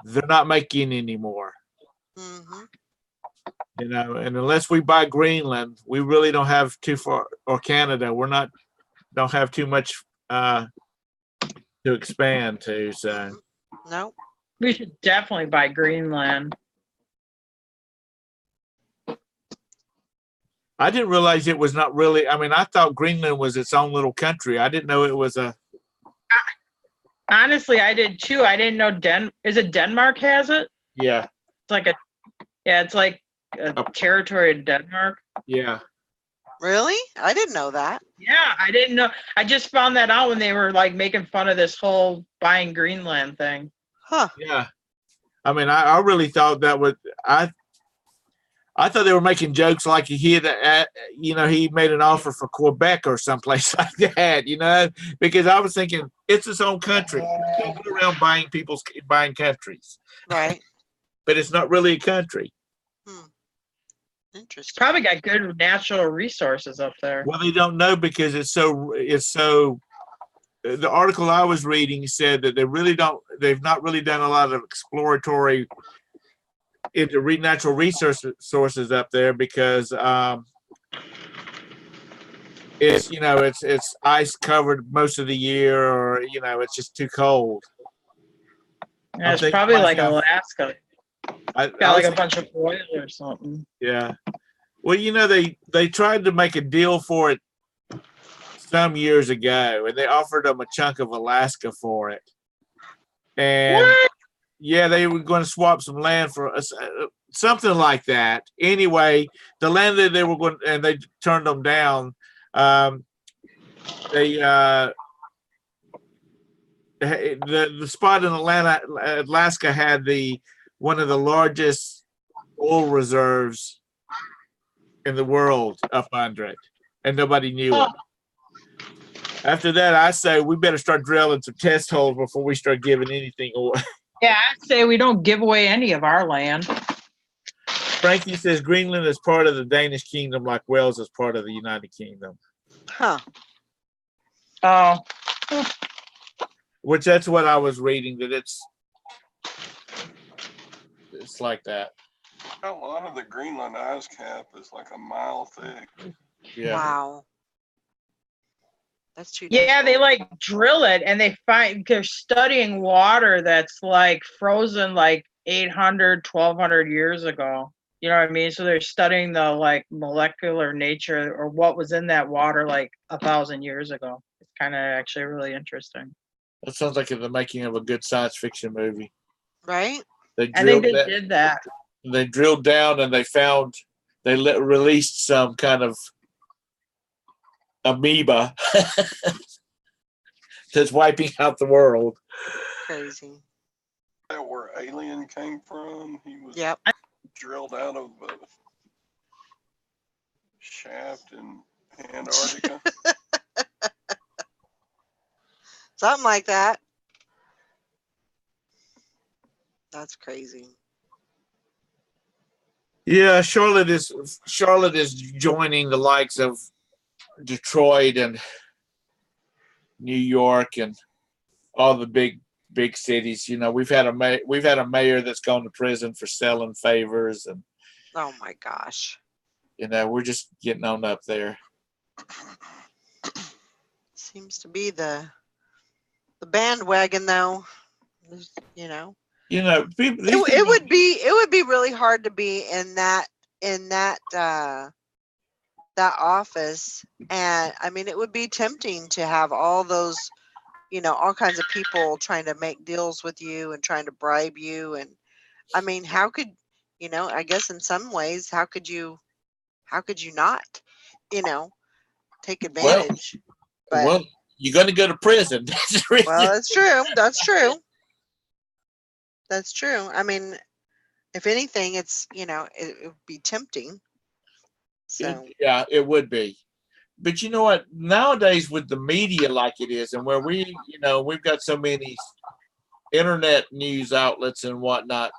they're not making any more. Mm-hmm. And unless we buy Greenland, we really don't have too far, or Canada, don't have too much to expand to. So No. We should definitely buy Greenland. I didn't realize it was not really. I mean, I thought Greenland was its own little country. I didn't know it was a. Honestly, I did too. I didn't know is it Denmark has it? Yeah. It's like it's like a territory of Denmark. Yeah. Really? I didn't know that. Yeah, I didn't know. I just found that out when they were like making fun of this whole buying Greenland thing. Huh. Yeah. I mean, I really thought that would. I thought they were making jokes like he made an offer for Quebec or someplace like that, because I was thinking it's its own country. You can't go around buying countries. Right. But it's not really a country. Interesting. Probably got good natural resources up there. Well, they don't know because it's so. The article I was reading said that they've not really done a lot of exploratory into natural resources up there because it's ice covered most of the year, or it's just too cold. Yeah, it's probably like Alaska. Got like a bunch of oil or something. Yeah. Well, they tried to make a deal for it some years ago, and they offered them a chunk of Alaska for it. And what? Yeah, they were going to swap some land for something like that. Anyway, the land that they were going, and they turned them down. The spot in Alaska had one of the largest oil reserves in the world up under it, and nobody knew it. After that, I say we better start drilling some test holes before we start giving anything away. Yeah, I'd say we don't give away any of our land. Frankie says Greenland is part of the Danish kingdom, like Wales is part of the United Kingdom. Huh. Oh. Which that's what I was reading, that it's like that. A lot of the Greenland ice cap is like a mile thick. Yeah. Wow. That's too. Yeah, they like drill it and they're studying water that's like frozen like 800, 1200 years ago. You know what I mean? So they're studying the like molecular nature or what was in that water like 1,000 years ago. It's kind of actually really interesting. That sounds like the making of a good science fiction movie. Right? I think they did that. They drilled down and they released some kind of amoeba that's wiping out the world. Crazy. That where Alien came from. He was drilled out of a shaft in Antarctica. Something like that. That's crazy. Yeah, Charlotte is joining the likes of Detroit and New York and all the big cities. We've had a mayor that's gone to prison for selling favors, and oh my gosh, we're just getting on up there. Seems to be the bandwagon, though. It would be really hard to be in that that office, and I mean, it would be tempting to have all those, all kinds of people trying to make deals with you and trying to bribe you. And I mean, how could, I guess in some ways, how could you not, you know, take Well, advantage? But well, you're going to go to prison. That's the reason. well, that's true. That's true. That's true. I mean, if anything, it's, it would be tempting. So, Yeah, it would be. But you know what? Nowadays, with the media like it is, and where we've got so many internet news outlets and whatnot,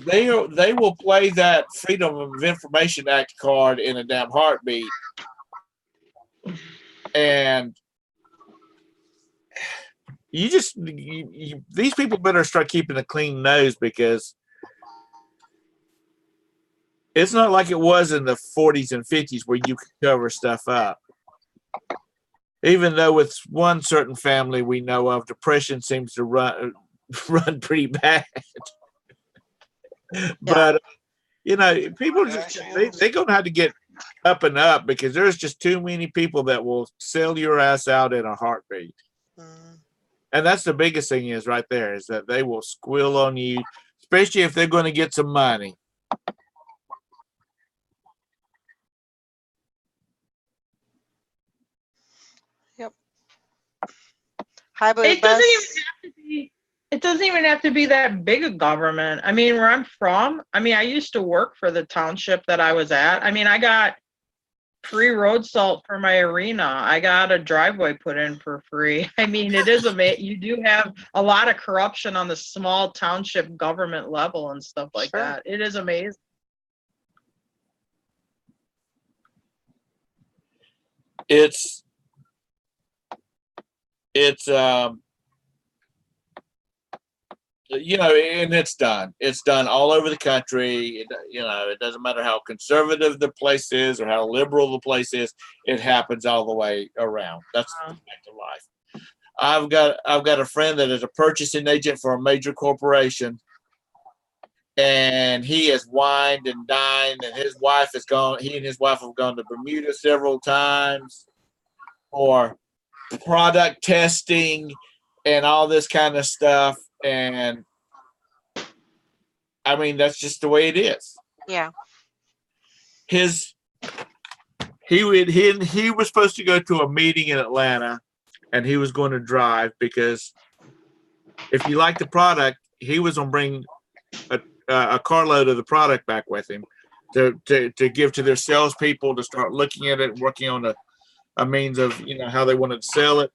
they will play that Freedom of Information Act card in a damn heartbeat. And these people better start keeping a clean nose, because it's not like it was in the 40s and 50s where you could cover stuff up. Even though with one certain family we know of, depression seems to run pretty bad. But people they're going to have to get up and up, because there's just too many people that will sell your ass out in a heartbeat. mm, And that's the biggest thing is right there, is that they will squill on you, especially if they're going to get some money. hybrid It bus. doesn't even have to be. It doesn't even have to be that big a government. I mean, where I'm from, I mean, I used to work for the township that I was at. I mean, I got free road salt for my arena. I got a driveway put in for free. I mean, it is amazing. You do have a lot of corruption on the small township government level and stuff like Sure. that. It is amazing. It's and it's done all over the country. It doesn't matter how conservative the place is or how liberal the place is, it happens all the way around. That's the fact of life. I've got a friend that is a purchasing agent for a major corporation, and he has wined and dined, and he and his wife have gone to Bermuda several times for product testing and all this kind of stuff. And I mean, that's just the way it is. Yeah. He was supposed to go to a meeting in Atlanta, and he was going to drive, because if you like the product, he was going to bring a carload of the product back with him to give to their salespeople to start looking at it, working on a means of how they wanted to sell it.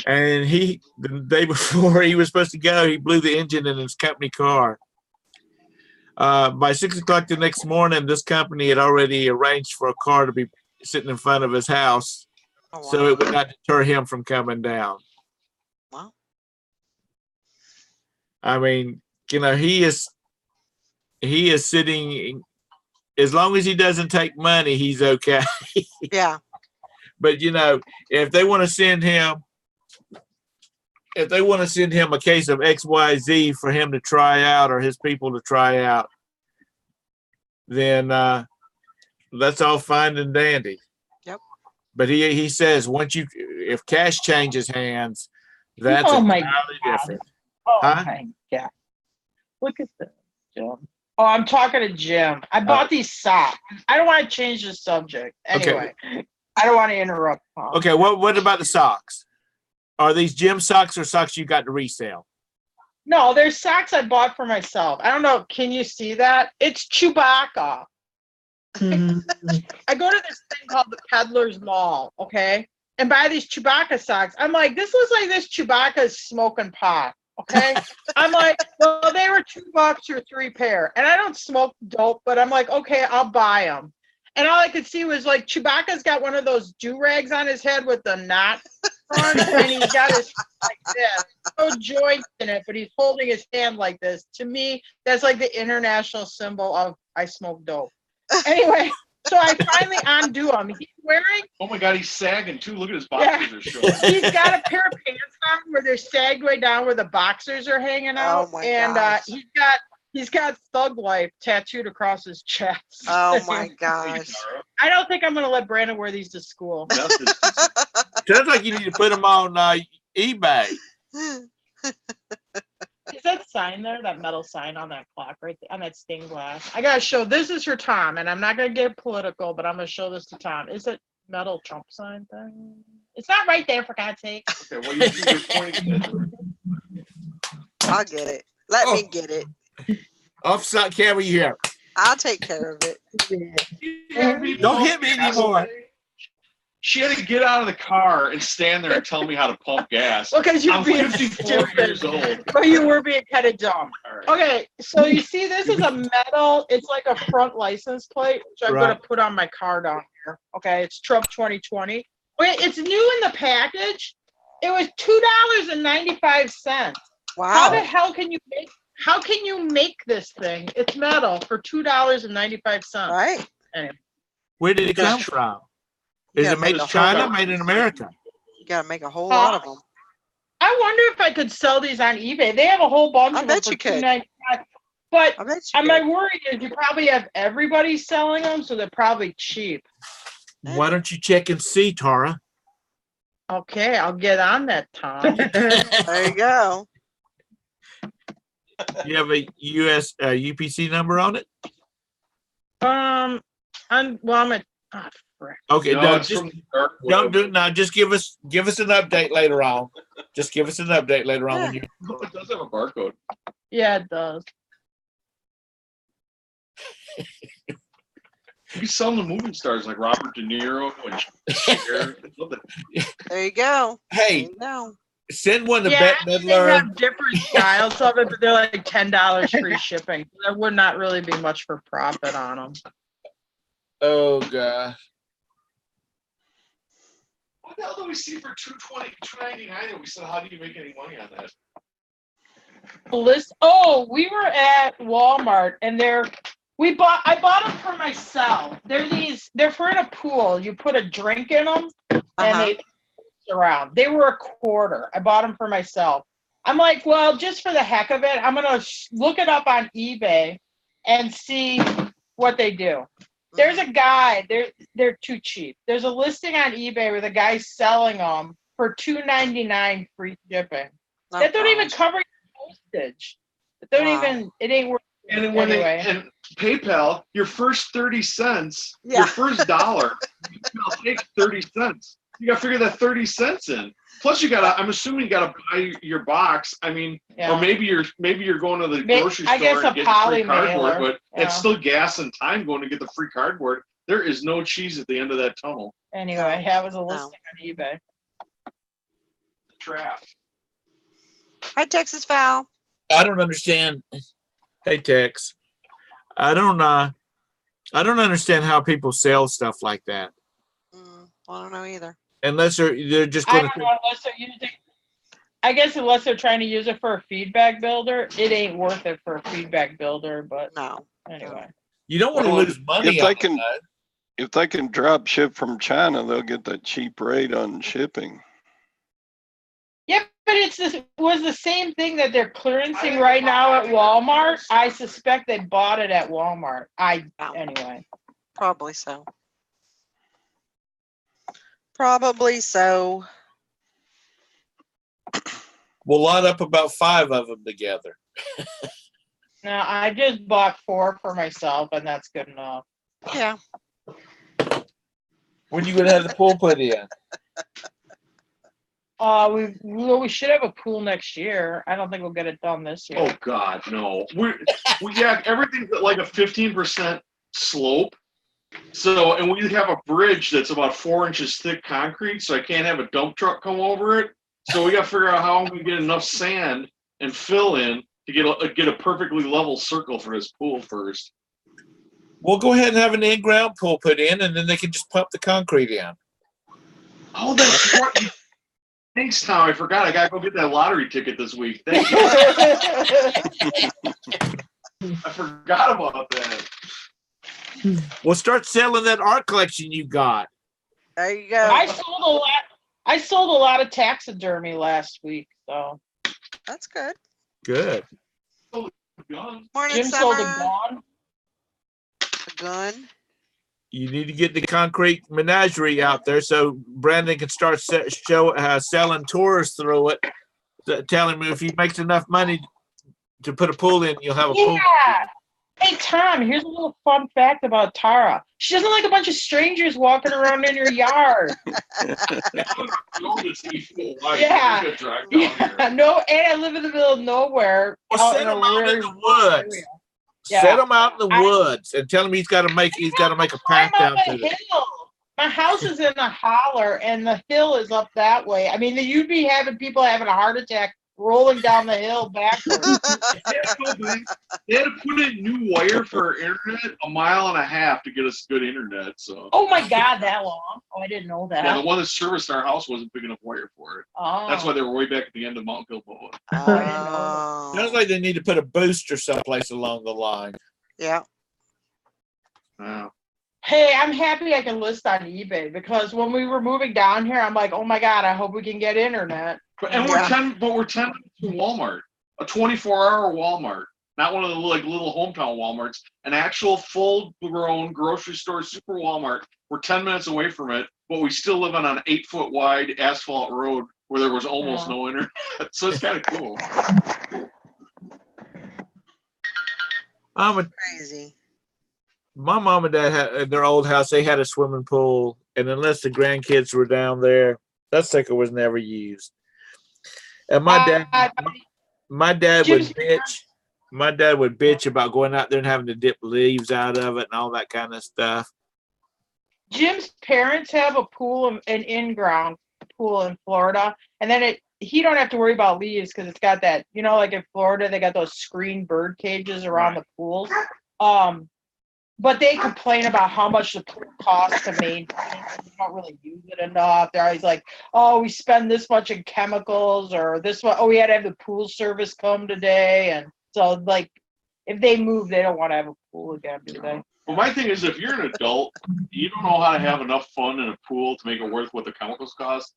And the day before he was supposed to go, he blew the engine in his company car. By 6 o'clock the next morning, this company had already arranged for a car to be sitting in front of his house, so it would not deter him from coming down. Wow. I mean, he is sitting. As long as he doesn't take money, he's okay. Yeah. But if they want to send him a case of XYZ for him to try out, or his people to try out, then that's all fine and dandy. Yep. But he says if cash changes hands, that's entirely different. Oh Huh? my God. Look at this, Jim. Oh, I'm talking to Jim. I bought these socks. I don't want to change the subject. Anyway, I don't want to interrupt. Paul. Okay, what about the socks? Are these Jim socks or socks you got to resell? No, there's socks I bought for myself. I don't know. Can you see that? It's Chewbacca. I go to this thing called the Peddler's Mall, okay? And buy these Chewbacca socks. I'm like, this looks like this Chewbacca is smoking pot, okay? I'm like, well, they were $2 or 3 pair. And I don't smoke dope, but I'm like, okay, I'll buy them. And all I could see was like Chewbacca's got one of those do-rags on his head with the knot front, and he's got his like this. No joint in it, but he's holding his hand like this. To me, that's like the international symbol of I smoke dope. Anyway, so I finally undo him. He's wearing. Oh my God, he's sagging too. Look at his boxers are showing. He's got a pair of pants on where they're sagged way down where the boxers are hanging out. Oh my and gosh. he's got He's got Thug Life tattooed across his chest. Oh my gosh. I don't think I'm gonna let Brandon wear these to school. Sounds like you need to put them on eBay. Is that sign there? That metal sign on that clock right there, on that stained glass? I gotta show. This is for Tom, and I'm not gonna get political, but I'm gonna show this to Tom. Is it metal Trump sign thing? It's not right there, for God's sake. Okay, well, you're pointing at it. I'll get it. Let me get it. Offside camera here. I'll take care of it. Don't hit me anymore. She had to get out of the car and stand there and tell me how to pump gas. Because you're I'm being 54 years stupid. old. But you were being kind of dumb. All right. Okay, so you see, this is a metal. It's like a front license plate, which I'm gonna put on my car down here. Okay, it's Trump 2020. Wait, it's new in the package. It was $2.95. Wow. How the hell can you make? How can you make this thing? It's metal for $2.95. Right. Anyway. Where did it come from? Is Yeah, it made in make a China, whole- made in America? You gotta make a whole lot of them. I wonder if I could sell these on eBay. They have a whole bunch I of them bet for you could. $2.95. But I bet you my could. worry is you probably have everybody selling them, so they're probably cheap. Why don't you check and see, Tara? Okay, I'll get on that, Tom. There you go. You have a US UPC number on it? I'm at. Oh, frick. Okay, No, no, it's just from the dark don't web. do it now. Just give us an update later on. Just give us an update later on when you. No, it does have a barcode. Yeah, it does. You sell them to movie stars like Robert De Niro and Cher. There you go. There Hey, you go. send one to Yeah, Bette they Midler. have different styles of it, but they're like $10 free shipping. There would not really be much for profit on them. Oh god. What the hell do we see for $2.99? And we said, how do you make any money on that? We were at Walmart and I bought them for myself. They're for in a pool. You put a drink in them and they around. They were $1. I bought them for myself. I'm like, well, just for the heck of it, I'm gonna look it up on eBay and see what they do. There's a guy. They're too cheap. There's a listing on eBay where the guy's selling them for $2.99 free shipping. Oh, That don't even gosh. cover your postage. It don't Wow. even. It ain't worth. And then when Anyway. and PayPal, your first 30 cents, Yeah. your first dollar, PayPal takes 30 cents. You got to figure that 30 cents in. Plus, I'm assuming you got to buy your box. I mean, Yeah. or maybe you're going to the grocery I store guess and a getting poly free cardboard, mailer. but Yeah. it's still gas and time going to get the free cardboard. There is no cheese at the end of that tunnel. Anyway, that was a listing on eBay. Trap. Hi, Texas Foul. I don't understand. Hey Tex. I don't understand how people sell stuff like that. I don't know either. Unless they're just I gonna don't know unless they're using. I guess unless they're trying to use it for a feedback builder, it ain't worth it for a feedback builder. But No. anyway, you don't want to Well, lose money if on they can- that. If they can drop ship from China, they'll get that cheap rate on shipping. yeah, but was the same thing that they're clearancing right now at Walmart. I suspect they bought it at Walmart. Anyway. Probably so. Probably so. We'll line up about 5 of them together. No, I just bought 4 for myself, and that's good enough. Yeah. When you gonna have the pool put in? We should have a pool next year. I don't think we'll get it done this year. Oh God, no. We everything's at like a 15% slope. So, and we have a bridge that's about 4 inches thick concrete, so I can't have a dump truck come over it. So we got to figure out how we get enough sand and fill in to get a perfectly level circle for this pool first. We'll go ahead and have an in-ground pool put in, and then they can just pump the concrete in. Oh, that's right. Thanks, Tom. I forgot. I got to go get that lottery ticket this week. Thank you. I forgot about that. We'll start selling that art collection you got. There you go. I sold a lot of taxidermy last week, so That's good. Good. gun. Morning, Jim sold a Summer. gun. A gun. You need to get the concrete menagerie out there so Brandon can start selling tours through it. Telling me if he makes enough money to put a pool in, you'll have a pool. Yeah. Hey, Tom, here's a little fun fact about Tara. She doesn't like a bunch of strangers walking around in her yard. Yeah. Yeah, no, and I live in the middle of nowhere. Well, out set in him a out in really the rural woods. area. Set Yeah. him out in the woods and tell him he's got to make a path I'm down up to a the. hill. My house is in a holler, and the hill is up that way. I mean, you'd be having people having a heart attack rolling down the hill backwards. They had to put in new wire for our internet 1.5 miles to get us good internet. So. Oh my God, that long? Oh, I didn't know that. Yeah, the one that serviced our house wasn't big enough wire for it. Oh. That's why they were way back at the end of Mount Gilboa. Sounds like they need to put a booster someplace along the line. Yeah. Hey, I'm happy I can list on eBay because when we were moving down here, I'm like, oh my God, I hope we can get internet. But we're 10 minutes from Walmart, a 24-hour Walmart, not one of the little hometown Walmarts, an actual full-grown grocery store, super Walmart. We're 10 minutes away from it, but we still live on an 8-foot wide asphalt road where there was almost no internet. So it's kind of cool. Crazy. My mom and dad had in their old house. They had a swimming pool, and unless the grandkids were down there, that sucker was never used. And my dad would bitch. My dad would bitch about going out there and having to dip leaves out of it and all that kind of stuff. Jim's parents have a pool, an in-ground pool in Florida, and then he don't have to worry about leaves because it's got that, like in Florida, they got those screen bird cages around the pools. But they complain about how much the pool costs to maintain. They don't really use it enough. They're always like, oh, we spend this much in chemicals or this one. Oh, we had to have the pool service come today. And so, if they move, they don't want to have a pool again, do they? Well, my thing is, if you're an adult, you don't know how to have enough fun in a pool to make it worth what the chemicals cost.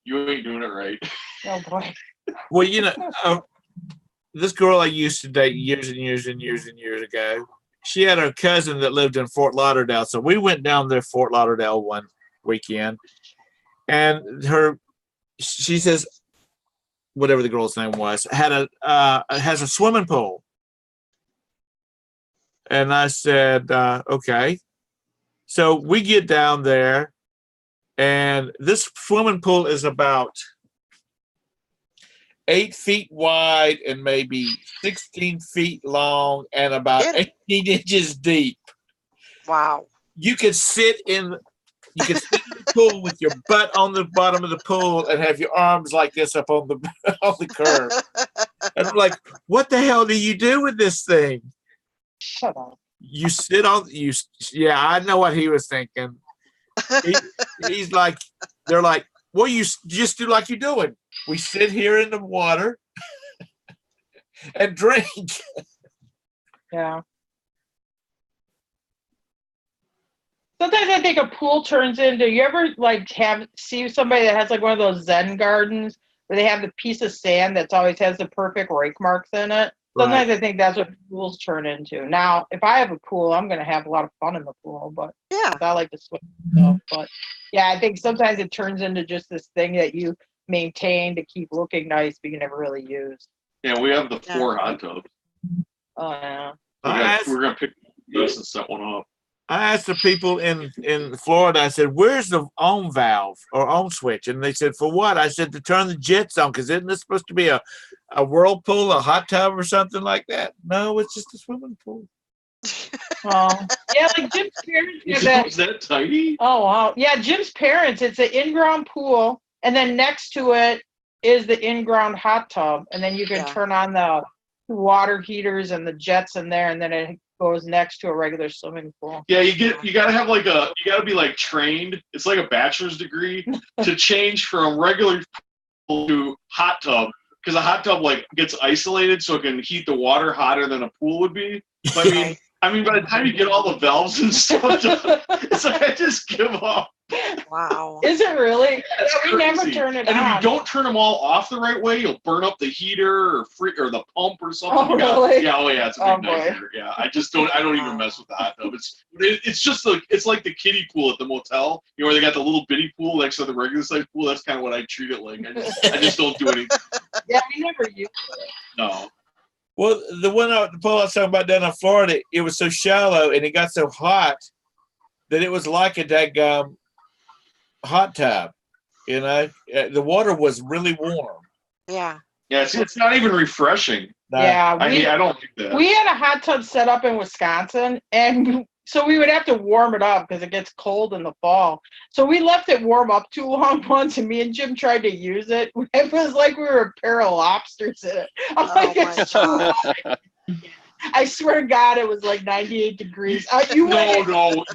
You ain't doing it right. Oh, boy. Well, this girl I used to date years and years and years and years ago, she had a cousin that lived in Fort Lauderdale. So we went down there, Fort Lauderdale, one weekend. And she says, whatever the girl's name was, has a swimming pool. And I said, okay. So we get down there, and this swimming pool is about 8 feet wide and maybe 16 feet long and about 18 inches deep. Wow. You could sit in the pool with your butt on the bottom of the pool and have your arms like this up on the curb. And I'm like, what the hell do you do with this thing? Shut up. You sit on yeah, I know what he was thinking. He's like, they're like, well, you just do like you're doing. We sit here in the water and drink. Yeah. Sometimes I think a pool turns into, you ever see somebody that has one of those Zen gardens where they have the piece of sand that's always has the perfect rake marks in it? Sometimes I think that's what pools turn into. Now, if I have a pool, I'm going to have a lot of fun in the pool, but I like to swim and stuff. But yeah, I think sometimes it turns into just this thing that you maintain to keep looking nice, but you never really use. Yeah, we have the 4 hot tubs. Oh, yeah. We're going to pick this and set one up. I asked the people in Florida, I said, where's the on valve or on switch? And they said, for what? I said, to turn the jets on, because isn't this supposed to be a whirlpool, a hot tub or something like that? No, it's just a swimming pool. Oh, yeah, Jim's parents have that. Is that tiny? Oh, wow. Yeah, Jim's parents, it's an in-ground pool, and then next to it is the in-ground hot tub, and then you can turn on the water heaters and the jets in there, and then it goes next to a regular swimming pool. Yeah, you gotta have you gotta be trained. It's like a bachelor's degree to change from regular pool to hot tub, because a hot tub gets isolated so it can heat the water hotter than a pool would be. But, I mean, by the time you get all the valves and stuff done, it's like I just give up. Wow. Is it really? That's We never crazy. turn it And if on. you don't turn them all off the right way, you'll burn up the heater or the pump or something. Oh, You got- really? Yeah, oh yeah, it's a Oh, big boy. nightmare. Yeah, I don't even mess with the hot tub. It's just it's like the kiddie pool at the motel, where they got the little bitty pool next to the regular size pool. That's kind of what I treat it like. I just don't do anything. Yeah, we never use it. No. Well, the pool I was talking about down in Florida, it was so shallow and it got so hot that it was like a daggum hot tub. You know, the water was really warm. Yeah. Yeah, it's not even refreshing. Yeah, I don't do that. we had a hot tub set up in Wisconsin, and so we would have to warm it up because it gets cold in the fall. So we left it warm up too long once, and me and Jim tried to use it. It was like we were a pair of lobsters in it. I'm Oh like, my it's too hot. I swear to God, it was like 98 degrees. No,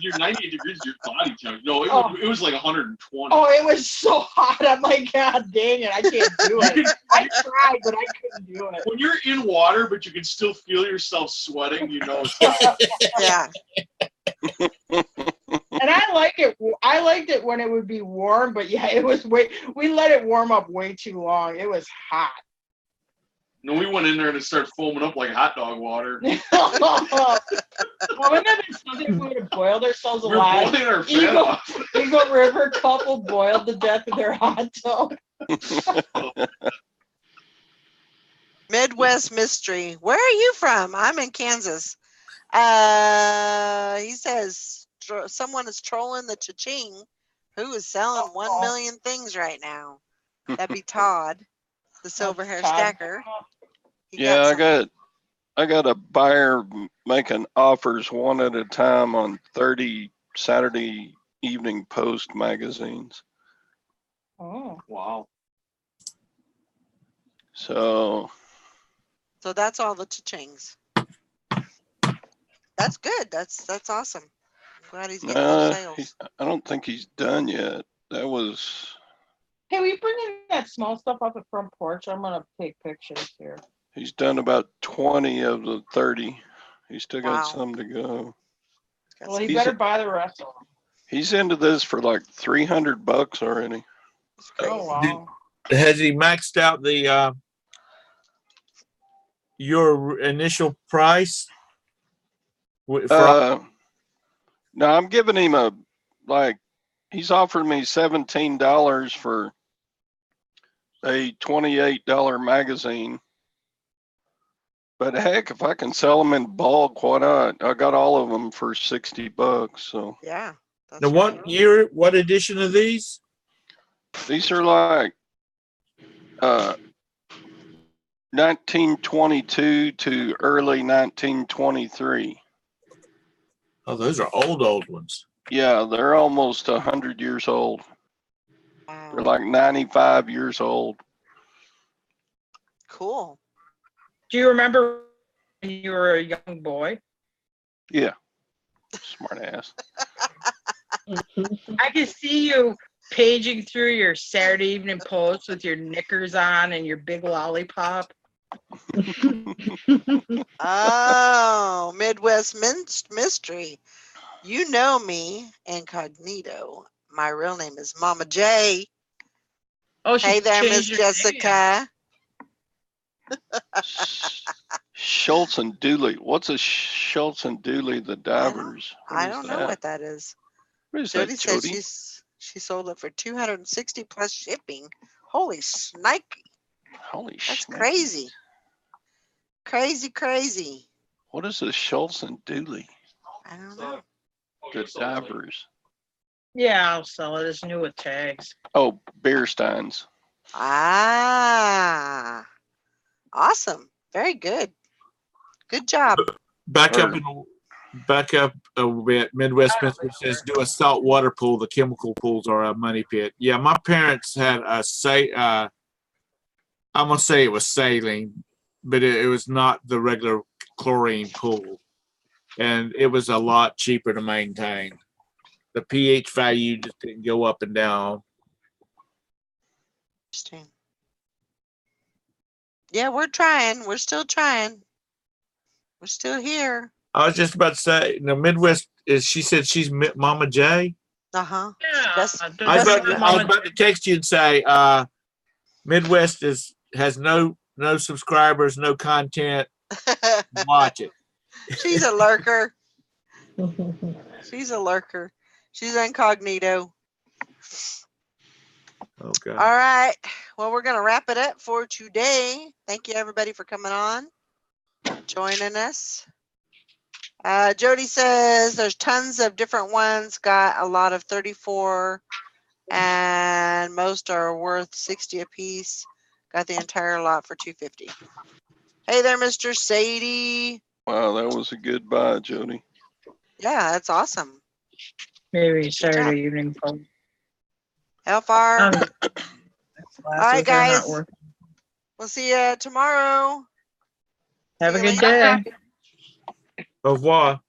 you're 98 degrees, your body temperature. No, it was like 120. Oh, it was so hot. I'm like, God dang it, I can't do it. I tried, but I couldn't do it. When you're in water, but you can still feel yourself sweating, you know. Yeah. And I like it. I liked it when it would be warm, but yeah, it was we let it warm up way too long. It was hot. No, we went in there and it started foaming up like hot dog water. Well, wouldn't that be something if we would have boiled ourselves We're alive? boiling our fat off. Eagle River couple boiled to death in their hot tub. Midwest mystery. Where are you from? I'm in Kansas. He says someone is trolling the cha-ching who is selling 1 million things right now. That'd be Todd, the silver hair Todd. stacker. He Yeah, some- I got a buyer making offers one at a time on 30 Saturday Evening Post magazines. Oh, Wow. So So that's all the cha-chings. That's good. That's awesome. I'm glad he's getting more sales. I don't think he's done yet. That was hey, will you bring in that small stuff off the front porch? I'm gonna take pictures here. he's done about 20 of the 30. He's still got Wow. some to go. Well, he He's better a- buy the rest of them. He's into this for like $300 already. It's crazy. Oh wow. Has he maxed out the your initial price? No, I'm giving him he's offered me $17 for a $28 magazine. But heck, if I can sell them in bulk, why not? I got all of them for $60. So Yeah. That's Now, right. what edition are these? these are like 1922 to early 1923. Oh, those are old ones. Yeah, they're almost 100 years old. Wow. They're like 95 years old. Cool. Do you remember when you were a young boy? Yeah, smart ass. I can see you paging through your Saturday Evening Post with your knickers on and your big lollipop. Oh, Midwest mystery. You know me, incognito. My real name is Mama J. Oh, she Hey there, Miss changed her name. Jessica. Schultz and Dooley. What's a Schultz and Dooley the divers? I don't know what that is. What is Jody that, said Jody? she sold it for 260 plus shipping. Holy snike. Holy That's shit. crazy. Crazy. What is a Schultz and Dooley? I don't know. The divers. Yeah, I'll sell it. It's new with tags. Oh, beer steins. Ah, awesome. Very good. Good job. Back up Or- a bit. Midwest Mystery says, do a salt water pool. The chemical pools are a money pit. Yeah, my parents had I'm gonna say it was saline, but it was not the regular chlorine pool, and it was a lot cheaper to maintain. The pH value just didn't go up and down. Interesting. Yeah, we're trying. We're still trying. We're still here. I was just about to say, Midwest is. She said she's Mama J. Uh-huh. Yeah. Best- I was best about to, of I was about to text you and say, Midwest has no subscribers, no content. Watch it. She's a lurker. She's a lurker. She's incognito. Okay. All right. Well, we're going to wrap it up for today. Thank you, everybody, for coming on, joining us. Jody says there's tons of different ones. Got a lot of 34, and most are worth 60 a piece. Got the entire lot for 250. Hey there, Mr. Sadie. Wow, that was a good buy, Jody. Yeah, that's awesome. Maybe job. Saturday evening. Phone. Hellfire. All right, guys. Working. We'll see you tomorrow. Have See a you good later. day. Au revoir.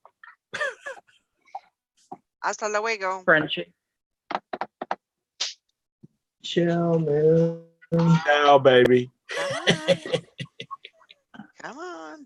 Hasta luego. Friendship. Ciao, man. Ciao, baby. Come on. Come on.